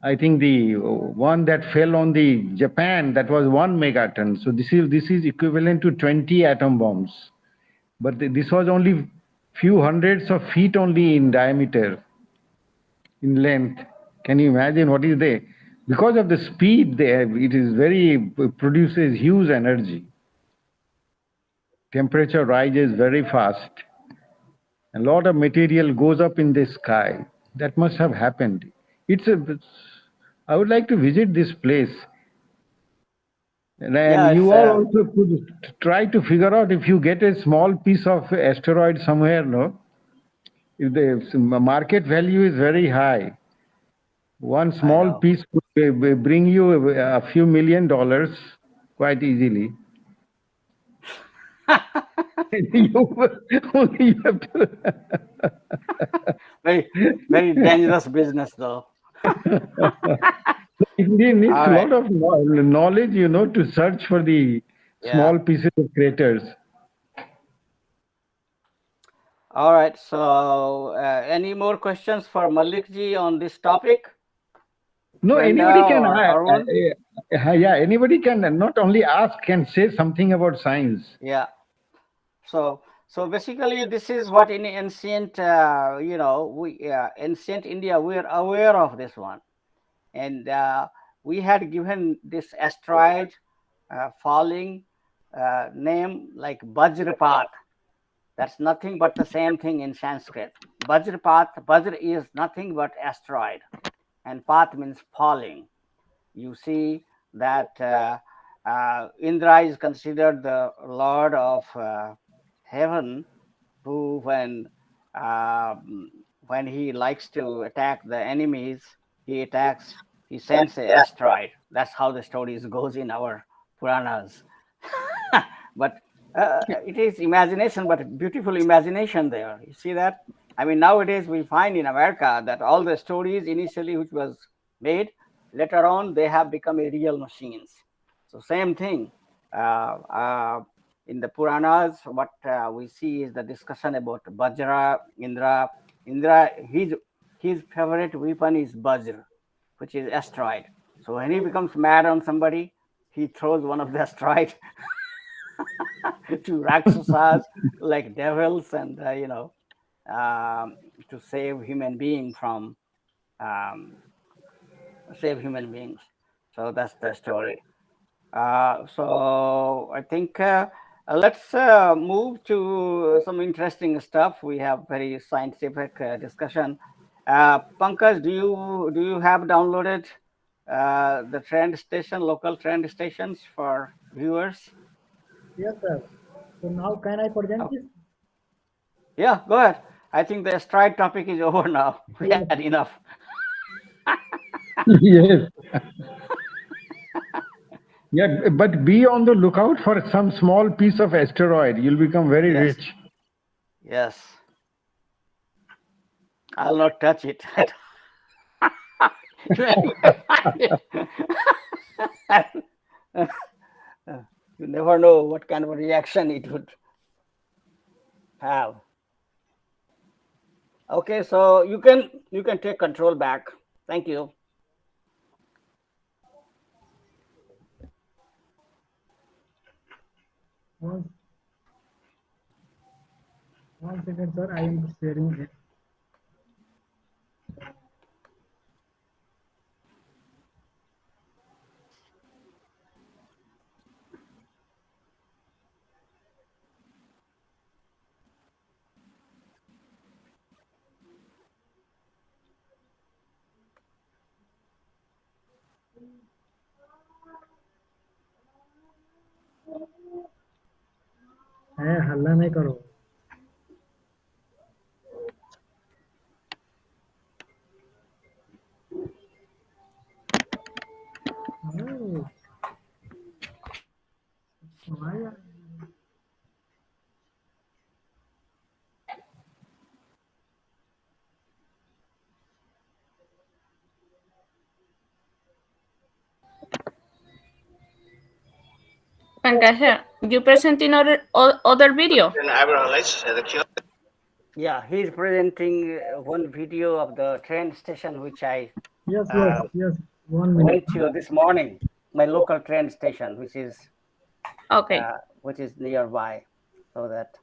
I think the one that fell on the Japan, that was 1 megaton. So this is equivalent to 20 atom bombs. But this was only few hundreds of feet only in diameter, in length. Can you imagine what is there? Because of the speed there, it produces huge energy. Temperature rises very fast. A lot of material goes up in the sky. That must have happened. I would like to visit this place. And Yeah, you it's all also could try to figure out if you get a small piece of asteroid somewhere, no? If the market value is very high, one small piece could bring you a few $1 million quite easily. You have to very dangerous business though. It needs All a right. lot of knowledge, to search for the Yeah. small pieces of craters. All right. So, any more questions for Mallik ji on this topic? No, Brenda anybody can. or Arun? Yeah, anybody can not only ask, can say something about science. Yeah. So basically, this is what in ancient, ancient India, we are aware of this one, and we had given this asteroid falling name like Vajrapat. That's nothing but the same thing in Sanskrit. Vajrapat, Vajra is nothing but asteroid, and Pat means falling. You see that Indra is considered the lord of heaven, who when he likes to attack the enemies, he sends a asteroid. That's how the stories goes in our Puranas. But it is imagination, but beautiful imagination there. You see that? I mean, nowadays we find in America that all the stories initially which was made, later on they have become a real machines. So same thing. In the Puranas, what we see is the discussion about Vajra, Indra. Indra, his favorite weapon is Vajra, which is asteroid. So when he becomes mad on somebody, he throws one of the asteroid to Rakshasas like devils, and to save human beings. So that's the story. So I think let's move to some interesting stuff. We have very scientific discussion. Pankaj, do you have downloaded the local trend stations for viewers? Yes, sir. So now can I present this? Yeah, go ahead. I think the strike topic is over now. We Yes. had enough. Yes. Yeah, but be on the lookout for some small piece of asteroid. You'll become very Yes, rich. yes. I'll not touch it. Even if I find it. You never know what kind of a reaction it would have. Okay, so you can take control back. Thank you. One, 1 second, sir. I am sharing it. हल्ला नहीं करो. Oh, why? Pankaj, you present in other video. Yeah, he's presenting one video of the train station which I Yes, yes, uh, yes. 1 minute. went to this morning. My local train station, Okay. which is nearby, so that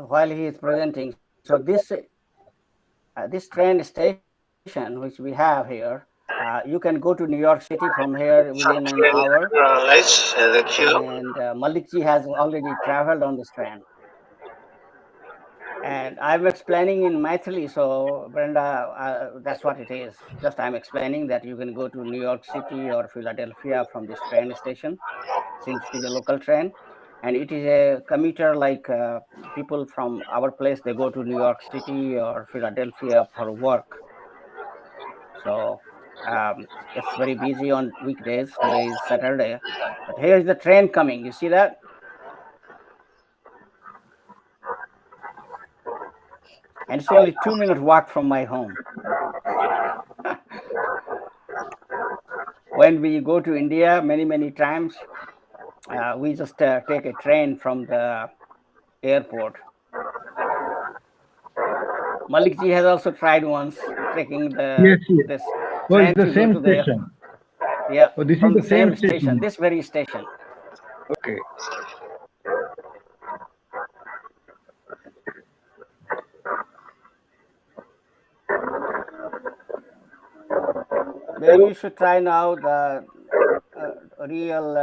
while he is presenting, so this train station which we have here, you can go to New York City from here within an hour. And Mallik ji has already traveled on this train. And I'm explaining in Maithili, so Brenda, that's what it is. Just I'm explaining that you can go to New York City or Philadelphia from this train station, since it is a local train, and it is a commuter like people from our place. They go to New York City or Philadelphia for work. So it's very busy on weekdays. Today is Saturday, but here is the train coming. You see that? And it's only 2 minute walk from my home. When we go to India many times, we just take a train from the airport. Malik ji has also tried once taking Yes, yes. this Oh, it's train the to go same to the station. yeah, Oh, this is from the the same same station, station. this very station. Okay. Maybe you should try now the real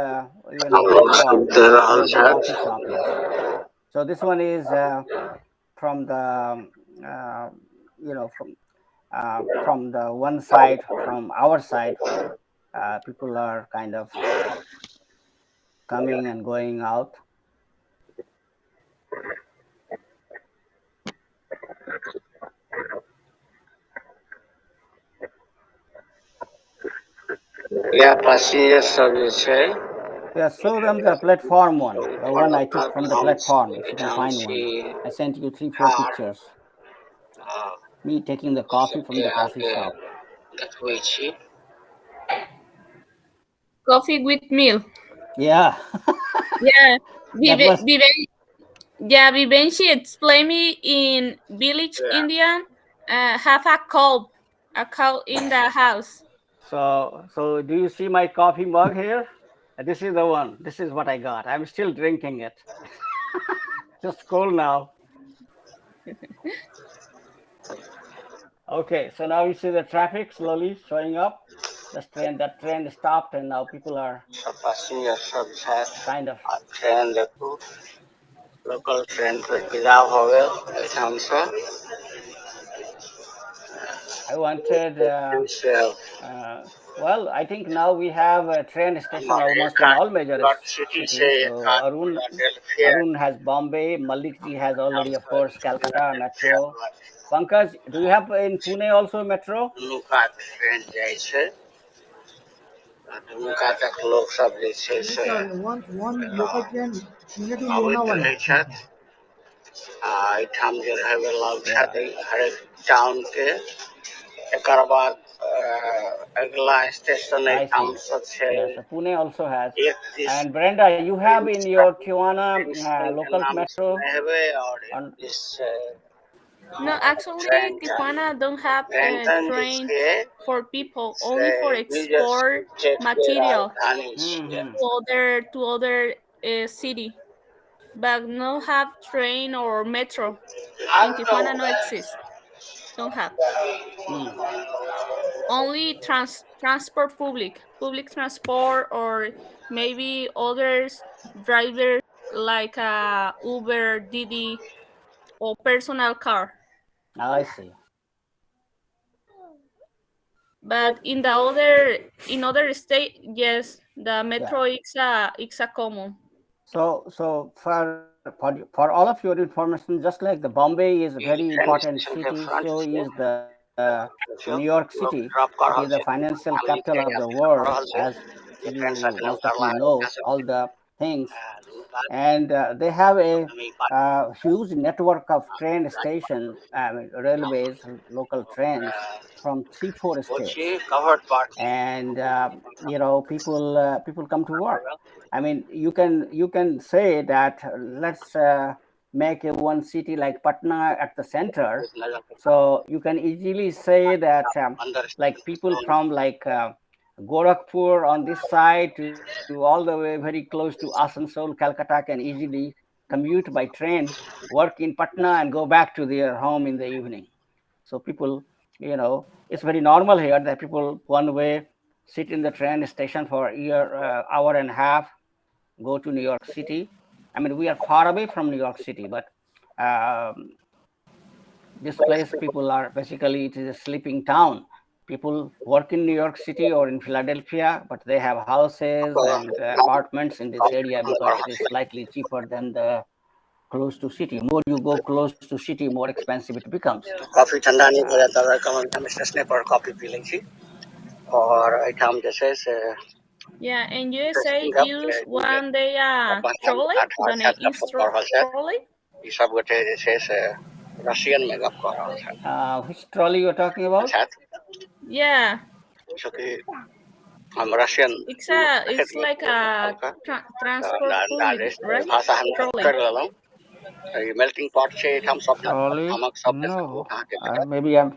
platform where the coffee shop is. So this one is from the uh, from the one side, from our side. People are kind of coming and going out. Yeah, passenger service है. Yeah, show them the platform one, the one I took from the Platforms platform, if you can find one. Itamsi I sent you 3-4 pictures. Me taking the coffee from the coffee anche shop. Gatwici. Coffee with milk. Yeah, Yeah. that was Vivenshi explained me in village India, have a cow in the house. so. So, do you see my coffee mug here? This is the one. This is what I got. I'm still drinking it. Just cold now. Okay, so now you see the traffic slowly showing up. That train stopped, and now people are Passenger service है. kind of. Train देखो, local train पे विदा होवे इथाम से. I wanted Himself. Well, I think now we have a train station हमारे almost in काट all major काट city से cities. So Philadelphia Arun has Bombay, Mallikji has already, of course, Calcutta Philadelphia metro. Pankaj, do you have in Pune also metro? दुनू कात train जाइ छै दुनू कातक लोक सब जे छै Yes, से sir. One local train Pune to अबैत Lonavala. रहै छथि आ एहिठाम जे रहैवला Yeah, छथि हरेक टाउन के एकर बाद अगिला स्टेशन I एहिठाम see. सँ छै Yeah, so Pune also has. 31 And Brenda, you have in your Tijuana के local नाम metro सुने हेबै और on. 31 No, actually, Trenton Tijuana don't have a Trenton train जिसके for people, से only for न्यूजर export स्टेट के material राजधानी छै Hmm. to other city, but no have train or metro in Tijuana. No exist. Don't have. Hmm. Only transport public transport, or maybe others drivers like Uber, Didi, or personal car. I see. But in other state, yes, the Yeah. metro is a common. So for all of your information, just like the Bombay is a E very train important station के city, front so से is the New York City. लोग It drop is the कर रहल छै financial capital हम of the के world, यात्रा कर as रहल छै जे ट्रेन you से most अकेले of you उतरला है know यहाँ से all the things. दुनू कात And they have a हमें बात huge network of train station, railways, local trains from 3 4 वो states. छी covered party And people come to work. I mean, you can say that let's make a one city like Patna at the center. नजर So you can easily say that अंदर like people from like Gorakhpur on this side to all the way very close to Asansol, Calcutta can easily commute by train, work in Patna, and go back to their home in the evening. So people, it's very normal here that people one way sit in the train station for a year, hour and a half, go to New York City. I mean, we are far away from New York City, but um, this place people are basically, it is a sleeping town. People work in New York City or in Philadelphia, but they have houses and apartments in this area because it is slightly cheaper than the close to city. More you go close to city, more expensive it becomes. Coffee ठंडा नहीं हो uh, जाता है हम station पर coffee P लै छी और एहिठाम जे छै से Yeah, and USA इंटरेस्टिंग गप use one day अपन हम trolley. ठाठा The name छथि is गप कऽ रहल छथि trolley. ई सब गोटे जे छै से रशियन में गप कऽ रहल छथि which trolley you're talking about? Yeah, चूँकि हम रशियन it's देखैत like a transport public, right? भाषा हम Trolley. कर लेलहुँ ई मेल्टिंग पॉट छै एहिठाम सब Trolley? हमक सब देशक No, लोक अहाँके भेटत maybe I'm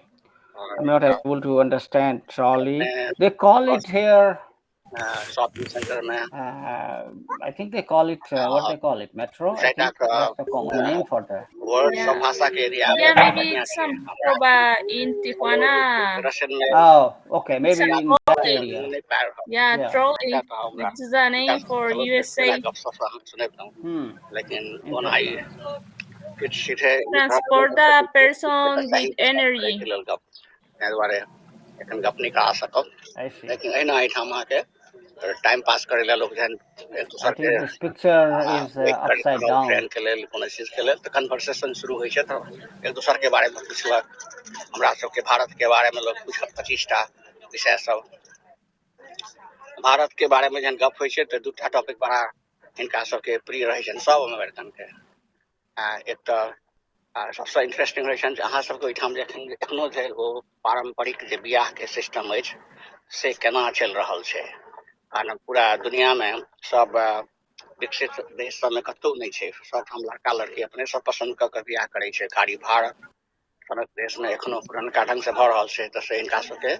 not able to understand trolley. अपने They call it here. Shopping centre में I think they call it what they call it, metro. I चारिटा think that's the common name for the. Word सब Yeah, भाषा के area में yeah, maybe बढ़िया it's छै some हमरा but in Tijuana, Russian में Oh, okay, it's a maybe in that trolley. area. नहीं पार हो Yeah, Yeah. अच्छा trolley. तो हमरा This is the name for चलो केना USA. गप सप हम सुने Hmm. लेकिन ओना ई Interesting. किछ सीधे Transport the person with energy. लेल गप ताहि दुआरे एखन गप नहीं करा सकब I see. लेकिन एहिना एहिठाम अहाँके टाइम पास करे ला लोग जहन एक I दूसर के think this picture is wait कर upside रहल ट्रेन down. के लेल कोनो चीज के लेल तो कन्वर्सेशन शुरू होइ छै तो एक दूसर के बारे में पूछलक हमरा सबके भारत के बारे में लोग पूछलक 25टा विषय सब भारत के बारे में जहन गप होइ छै तो दूटा टॉपिक बड़ा हिनका सबके प्रिय रहै छनि सब अमेरिकन के एक तो सबसे इंटरेस्टिंग रहै छनि अहाँ सबके ओहिठाम जे एखनो जे ओ पारंपरिक जे बियाह के सिस्टम अछि से केना चलि रहल छै कारण पूरा दुनिया में सब विकसित देश सब में कतौ नहीं छै सब हम लड़का लड़की अपने सब पसंद क के बियाह करे छै खाली भारत सनक देश में एखनो पुरनका ढंग से भ रहल छै त से इनका सबके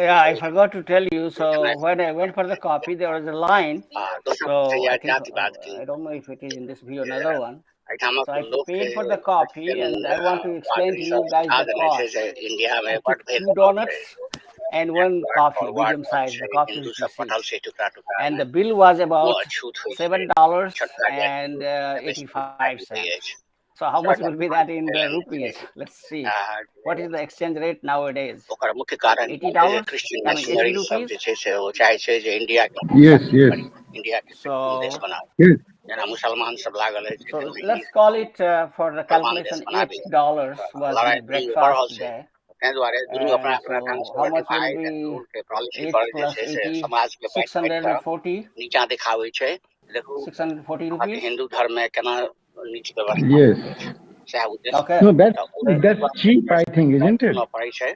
Yeah, I forgot to tell you. So when I went for the copy, there was a line. So I think जातिवाद की I don't know if it is in this video or another one. So एहिठामक I लोक के paid for the copy, and I want to explain to पादरी you सब guys सिखा the देने छै cost. जे इंडिया में I बड took two भेदभाव छै donuts and one backward coffee, forward medium बड size. The छै coffee हिंदू is सब received, पढ़ल छै टुकड़ा टुकड़ा and में the bill was कोनो about अछूत होइ छै $7 छोटका जाति and बेसी 85 होइ cents. अछि So how much will be that in the rupees? Let's see. What is the exchange rate nowadays? ओकर मुख्य कारण $80? क्रिश्चियन I mean 80 मिशनरी सब rupees? जे छै से ओ चाहे छै जे इंडिया Yes, yes, इंडिया के देश So बनाओ yes. जेना मुसलमान सब लागल है जे so let's call it for the मुसलमान देश calculation बनाबी $8 was लड़ाई my दुनू बढ़ल breakfast छै today. ताहि दुआरे दुनू अपना And अपना ढंग so से how much will divide and be rule के पॉलिसी 8 पर जे plus छै से 80? समाज के बांटि बांटि के 640? नीचा दिखाबै छै देखू 640 अहाँके rupees? हिंदू धर्म में केना नीच व्यवस्था Yes. बनल छै सएह उद्देश्य Okay. No, तऽ that's cheap, I think, isn't it? सुनऽ पड़ै छै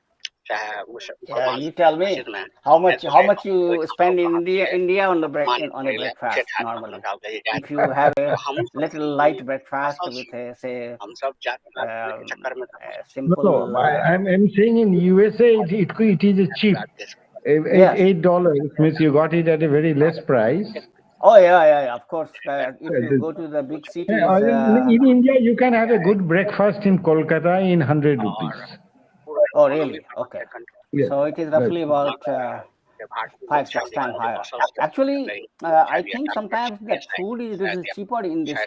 चाहे Yeah, मुसलमान you tell me मस्जिद में how much you spend in अहाँके India on the सम्मानित on a करै लए पीछे breakfast ठाढ़ normally. रहल जाय If you have a हमहूँ सब little light breakfast फसल with छी a say हम सब जाति के चक्कर में a No, simple I'm saying in USA it is cheap. देश yes. $8 means you got it at a very less price. Oh yeah, of course. If you go to the big cities, In India, you can have a good breakfast in Kolkata in 100 rupees. पूरा oh economy really? पर Okay. Yes, So it is that's roughly about भारतीय लोग five, सब six जे times higher. Muscles के Actually, I think sometimes that food is little cheaper in this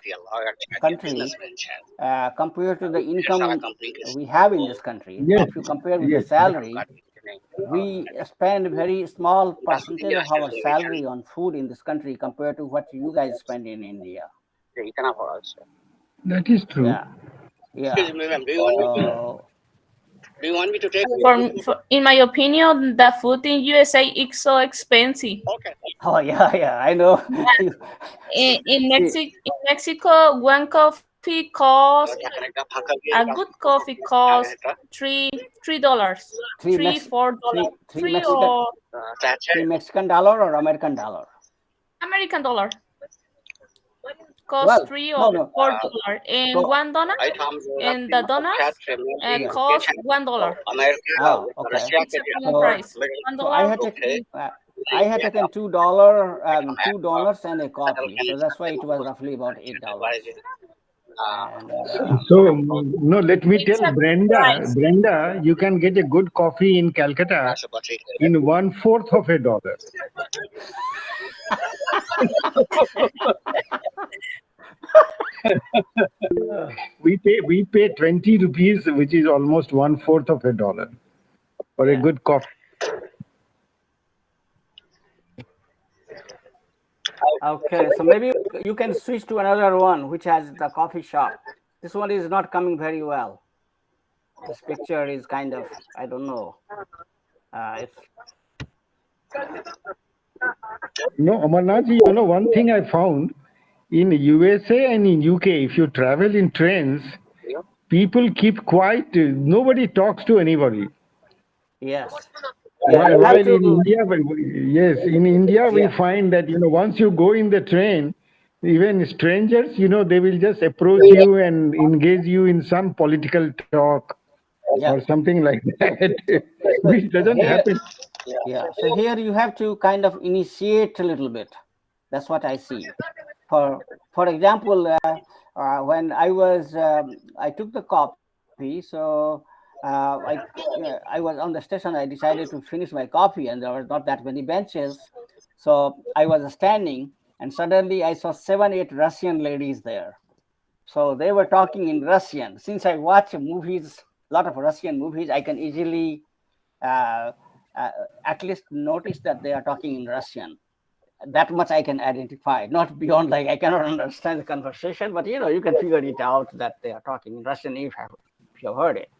country businessman छै compared to the ढेर सारा income company के we have in वो this country. yes, If you compare with the yes. salary, नहीं we spend very small उनका सब percentage of interest our है salary on food in this country compared to what you guys spend in India. इतना भरल छै That is true. Yeah. Excuse me, ma'am. So Do you want me to take? In my opinion, the food in USA is so expensive. Okay. oh yeah, I know. In Mexico, one coffee costs a good coffee costs $3, Three three, Mex $4, three three Mexican or $3 or American dollar? American dollar costs Well, three or no. $4, and So $1, and the donuts yes. cost $1. Oh, okay. It's a common So price. $1 so I had taken $2, two donuts and a coffee. So that's why it was roughly about $8. And So, no, let me It's tell a good Brenda, price. Brenda, you can get a good coffee in Calcutta in 1/4 of a dollar. We pay 20 rupees, which is almost 1/4 of a dollar for a good coffee. okay, so maybe you can switch to another one which has the coffee shop. This one is not coming very well. This picture is kind of, I don't know. It's No, Amarnath, one thing I found in USA and in UK, if you travel in trains, people keep quiet. Nobody talks to anybody. yes. Yeah, you have While in to. India, yes, in India we Yeah, find that once you go in the train, even strangers, they will just approach you and engage you in some political talk or yeah. something like that, So which doesn't here, happen. yeah. So here you have to kind of initiate a little bit. That's what I see. For example, when I took the copy. So I was on the station. I decided to finish my coffee, and there were not that many benches. So I was standing, and suddenly I saw 7, 8 Russian ladies there. So they were talking in Russian. Since I watch movies, a lot of Russian movies, I can easily uh, uh, at least notice that they are talking in Russian. That much I can identify, not beyond like I cannot understand the conversation, but you can figure it out that they are talking in Russian if you have heard it.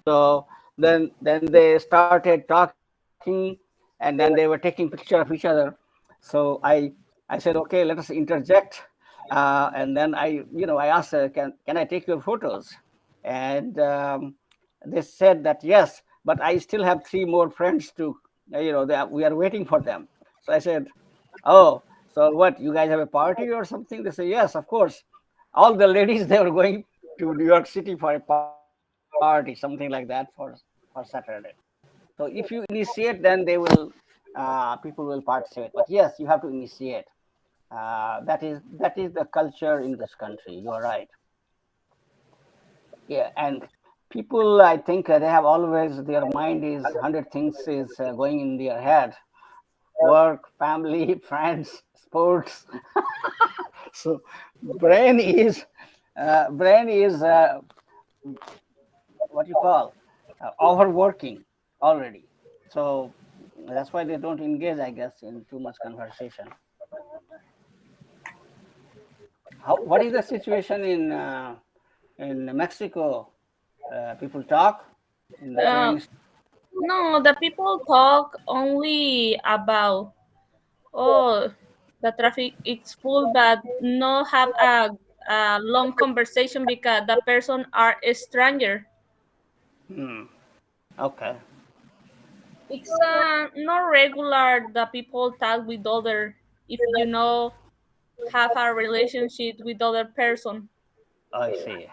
So then they started talking, and then they were taking picture of each other. So I said, okay, let us interject, and then I asked her, can I take your photos? And they said that yes, but I still have 3 more friends to we are waiting for them. So I said, oh, so what? You guys have a party or something? They say, yes, of course. All the ladies they were going to New York City for a party, something like that for Saturday. So if you initiate, then they will people will participate. But yes, you have to initiate. That is the culture in this country. You are right. Yeah, and people, I think they have always their mind is 100 things is going in their head: work, family, friends, sports. So brain is brain is what you call overworking already. So that's why they don't engage, I guess, in too much conversation. What is the situation in Mexico? People talk in the Uh, trains. no, the people talk only about, oh, the traffic is full, but no have a long conversation because the person are a stranger. Hmm. Okay. It's not regular that people talk with other if you know have a relationship with other person. I see.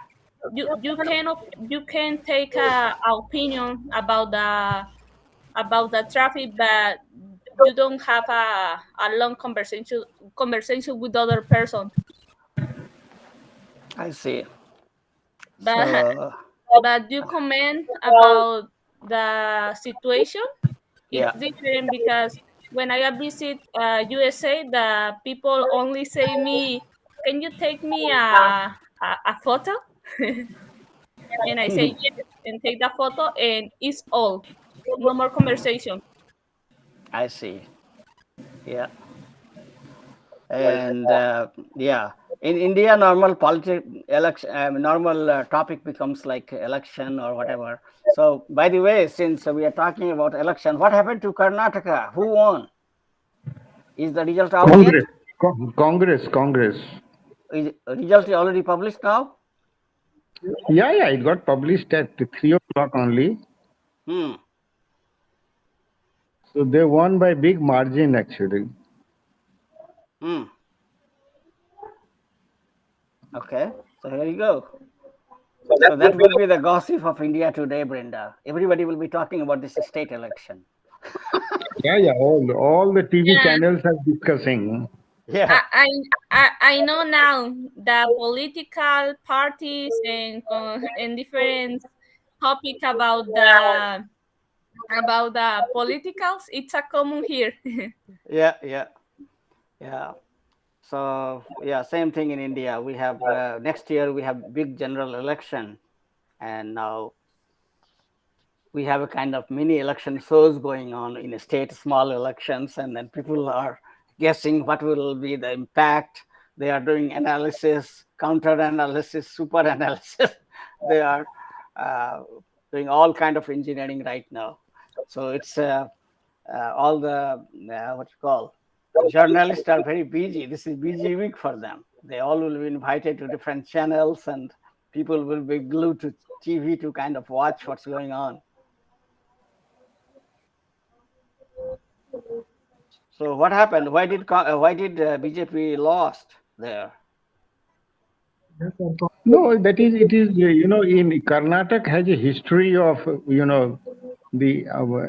You can take a opinion about the traffic, but you don't have a long conversation with other person. I see. But So but you comment about the situation. It's yeah, different because when I visit USA, the people only say me, "Can you take me a photo?" And I say yes, and take the photo, and it's all. No more conversation. I see. Yeah, and yeah, in India, normal election, normal topic becomes like election or whatever. So, by the way, since we are talking about election, what happened to Karnataka? Who won? Is the result out yet? Congress, Congress. Is result already published now? Yeah, it got published at 3 o'clock only. Hmm. So they won by big margin actually. Hmm. Okay. So here you go. So that will be the gossip of India today, Brenda. Everybody will be talking about this state election. Yeah. All the TV Yeah, channels are discussing. Yeah. I, I I know now the political parties and different topic about the politicals. It's a common here. Yeah. Yeah. Yeah. So yeah, same thing in India. We have next year we have big general election, and now we have a kind of mini election shows going on in a state, small elections, and then people are guessing what will be the impact. They are doing analysis, counter analysis, super analysis. They are uh, doing all kind of engineering right now. So it's all the what you call journalists are very busy. This is busy week for them. They all will be invited to different channels, and people will be glued to TV to kind of watch what's going on. So what happened? Why did BJP lost there? Yes, sir. No, that is it is in Karnataka has a history of the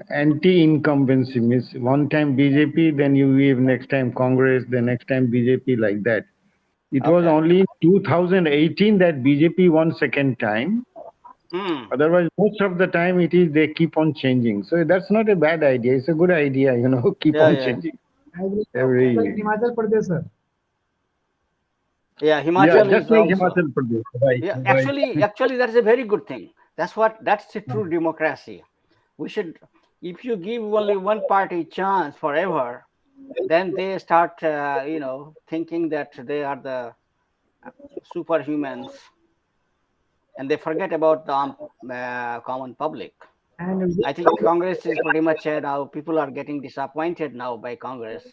anti-incumbency. Means one time BJP, then you give next time Congress, the next time BJP like that. It was Okay. only in 2018 that BJP won second time. Hmm. Otherwise, most of the time it is they keep on changing. So that's not a bad idea. It's a good idea, keep Yeah, on yeah. changing As Okay. like every. Himachal Pradesh, sir. Yeah, Yeah, Himachal just is like also. Himachal Pradesh. Right, Yeah, right. actually, that's a very good thing. That's the true democracy. We should, if you give only one party chance forever, then they start, thinking that they are the superhumans, and they forget about the common public. And I think Congress is pretty much now. People are getting disappointed now by Congress.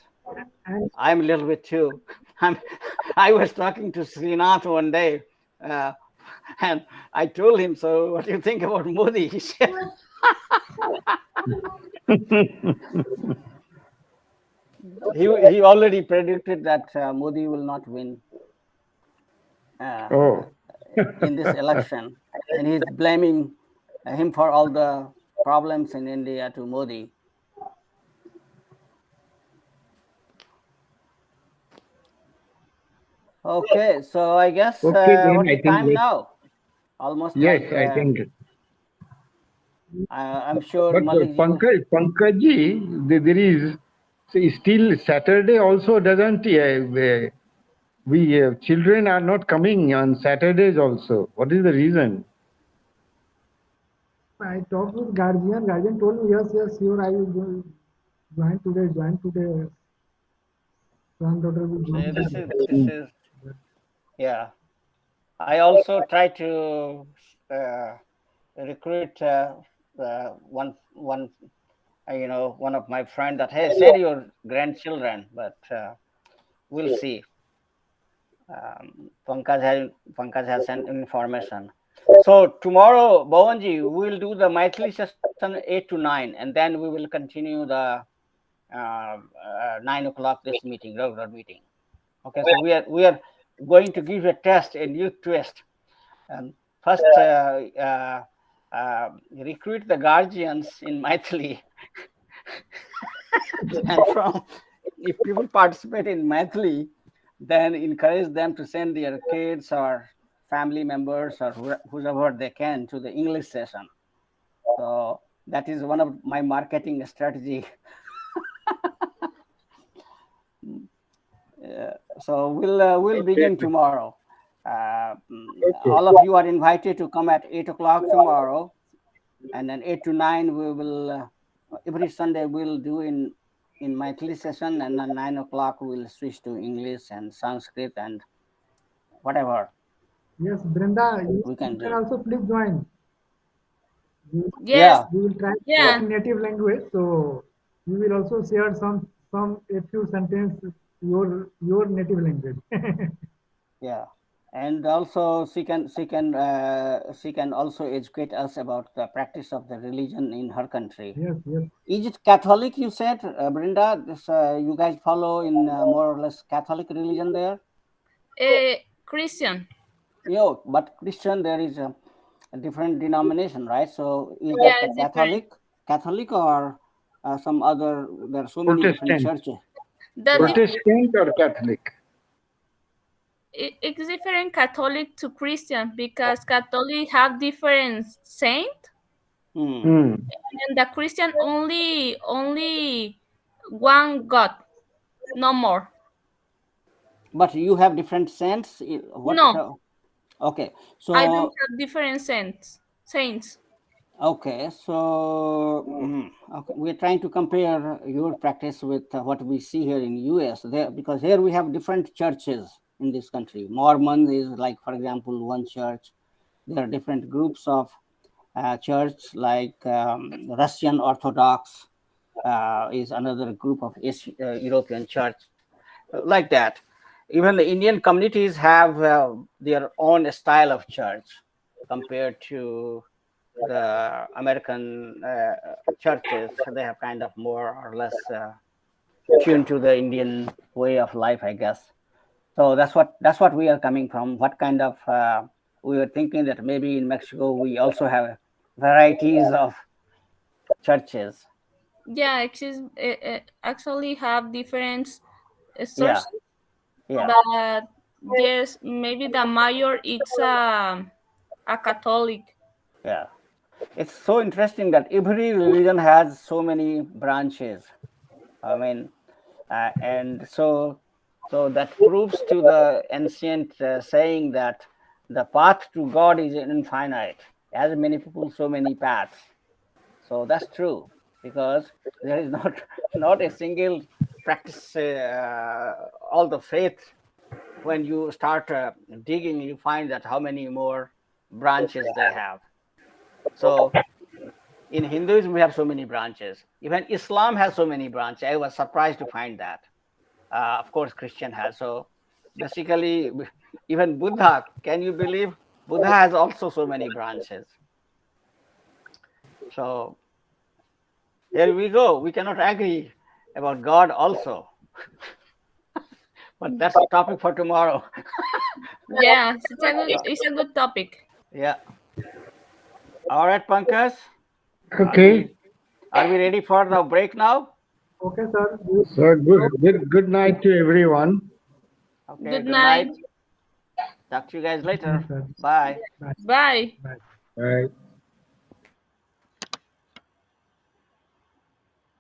and I'm a little bit too. I'm, I was talking to Srinath one day, uh, and I told him, "So, what do you think about Modi?" He said, he already predicted that Modi will not win uh, Oh. in this election, and he's blaming him for all the problems in India to Modi. Okay, so I guess Okay, then what I is think time now? Almost yes, like I think. I'm sure But Mallik will. Pankajji, there is still Saturday also doesn't. we children are not coming on Saturdays also. What is the reason? I talked with guardian. Guardian told me, yes, yes, sure, I will join today. Join today. Son, daughter will So join this Mm. is yeah. I also try to uh, recruit one one of my friend that hey send your grandchildren, but we'll see. Pankaj has sent information. So tomorrow, Bhavanji, we will do the Maithili session 8 to 9, and then we will continue the 9 o'clock this meeting, regular meeting. Okay, so we are going to give a test, a new twist. First, recruit the guardians in Maithili, and from if people participate in Maithili, then encourage them to send their kids or family members or whoever they can to the English session. So that is one of my marketing strategy. So we'll Okay. begin tomorrow. Okay. All of you are invited to come at 8 o'clock tomorrow, and then 8 to 9 we will every Sunday we'll do in Maithili session, and then 9 o'clock we'll switch to English and Sanskrit and whatever Yes, Brenda, we you can can do. also please join. We, Yes. Yeah, we will try to sure. Yeah. speak in native language, so you will also share some a few sentences your native language. Yeah, and also she can also educate us about the practice of the religion in her country. Yes, yes, Is it Catholic? You said, Brenda. You guys follow in more or less Catholic religion there. Christian. But Christian there is a different denomination, right? So is Yeah, that the it's different. Catholic or some other? There are so many different Protestant. churches. The Yeah, Protestant or Catholic? it's different Catholic to Christian because Catholic have different saint, hmm. Hmm. and the Christian only one God, no more. But you have different saints. What? No, Okay, I don't so have different saints. okay, so okay, we're trying to compare your practice with what we see here in US. There, because here we have different churches in this country. Mormon is like, for example, one church. There are different groups of church, like Russian Orthodox is another group of European church, like that. Even the Indian communities have their own style of church compared to the American churches. They have kind of more or less tuned to the Indian way of life, I guess. So that's what we are coming from. What kind of we were thinking that maybe in Mexico we also have varieties of churches. Yeah, actually have different Yeah, sources, yeah, but yes, maybe the mayor it's a Catholic. yeah. It's so interesting that every religion has so many branches. I mean, and so that proves to the ancient saying that the path to God is infinite. As many people, so many paths. So that's true, because there is not not a single practice. All the faith, when you start digging, you find that how many more branches they have. So in Hinduism, we have so many branches. Even Islam has so many branches. I was surprised to find that. Of course, Christian has. So basically, even Buddha, can you believe? Buddha has also so many branches. So here we go. We cannot agree about God also, but that's a topic for tomorrow. Yeah, it's a good So, topic. yeah. All right, Pankaj. Are Okay. we are we ready for the break now? okay, sir. You So go. good night to everyone. Okay. Good Good night. night. Talk to you guys Yes, later. sir. Bye. Bye. Bye. Bye. Bye.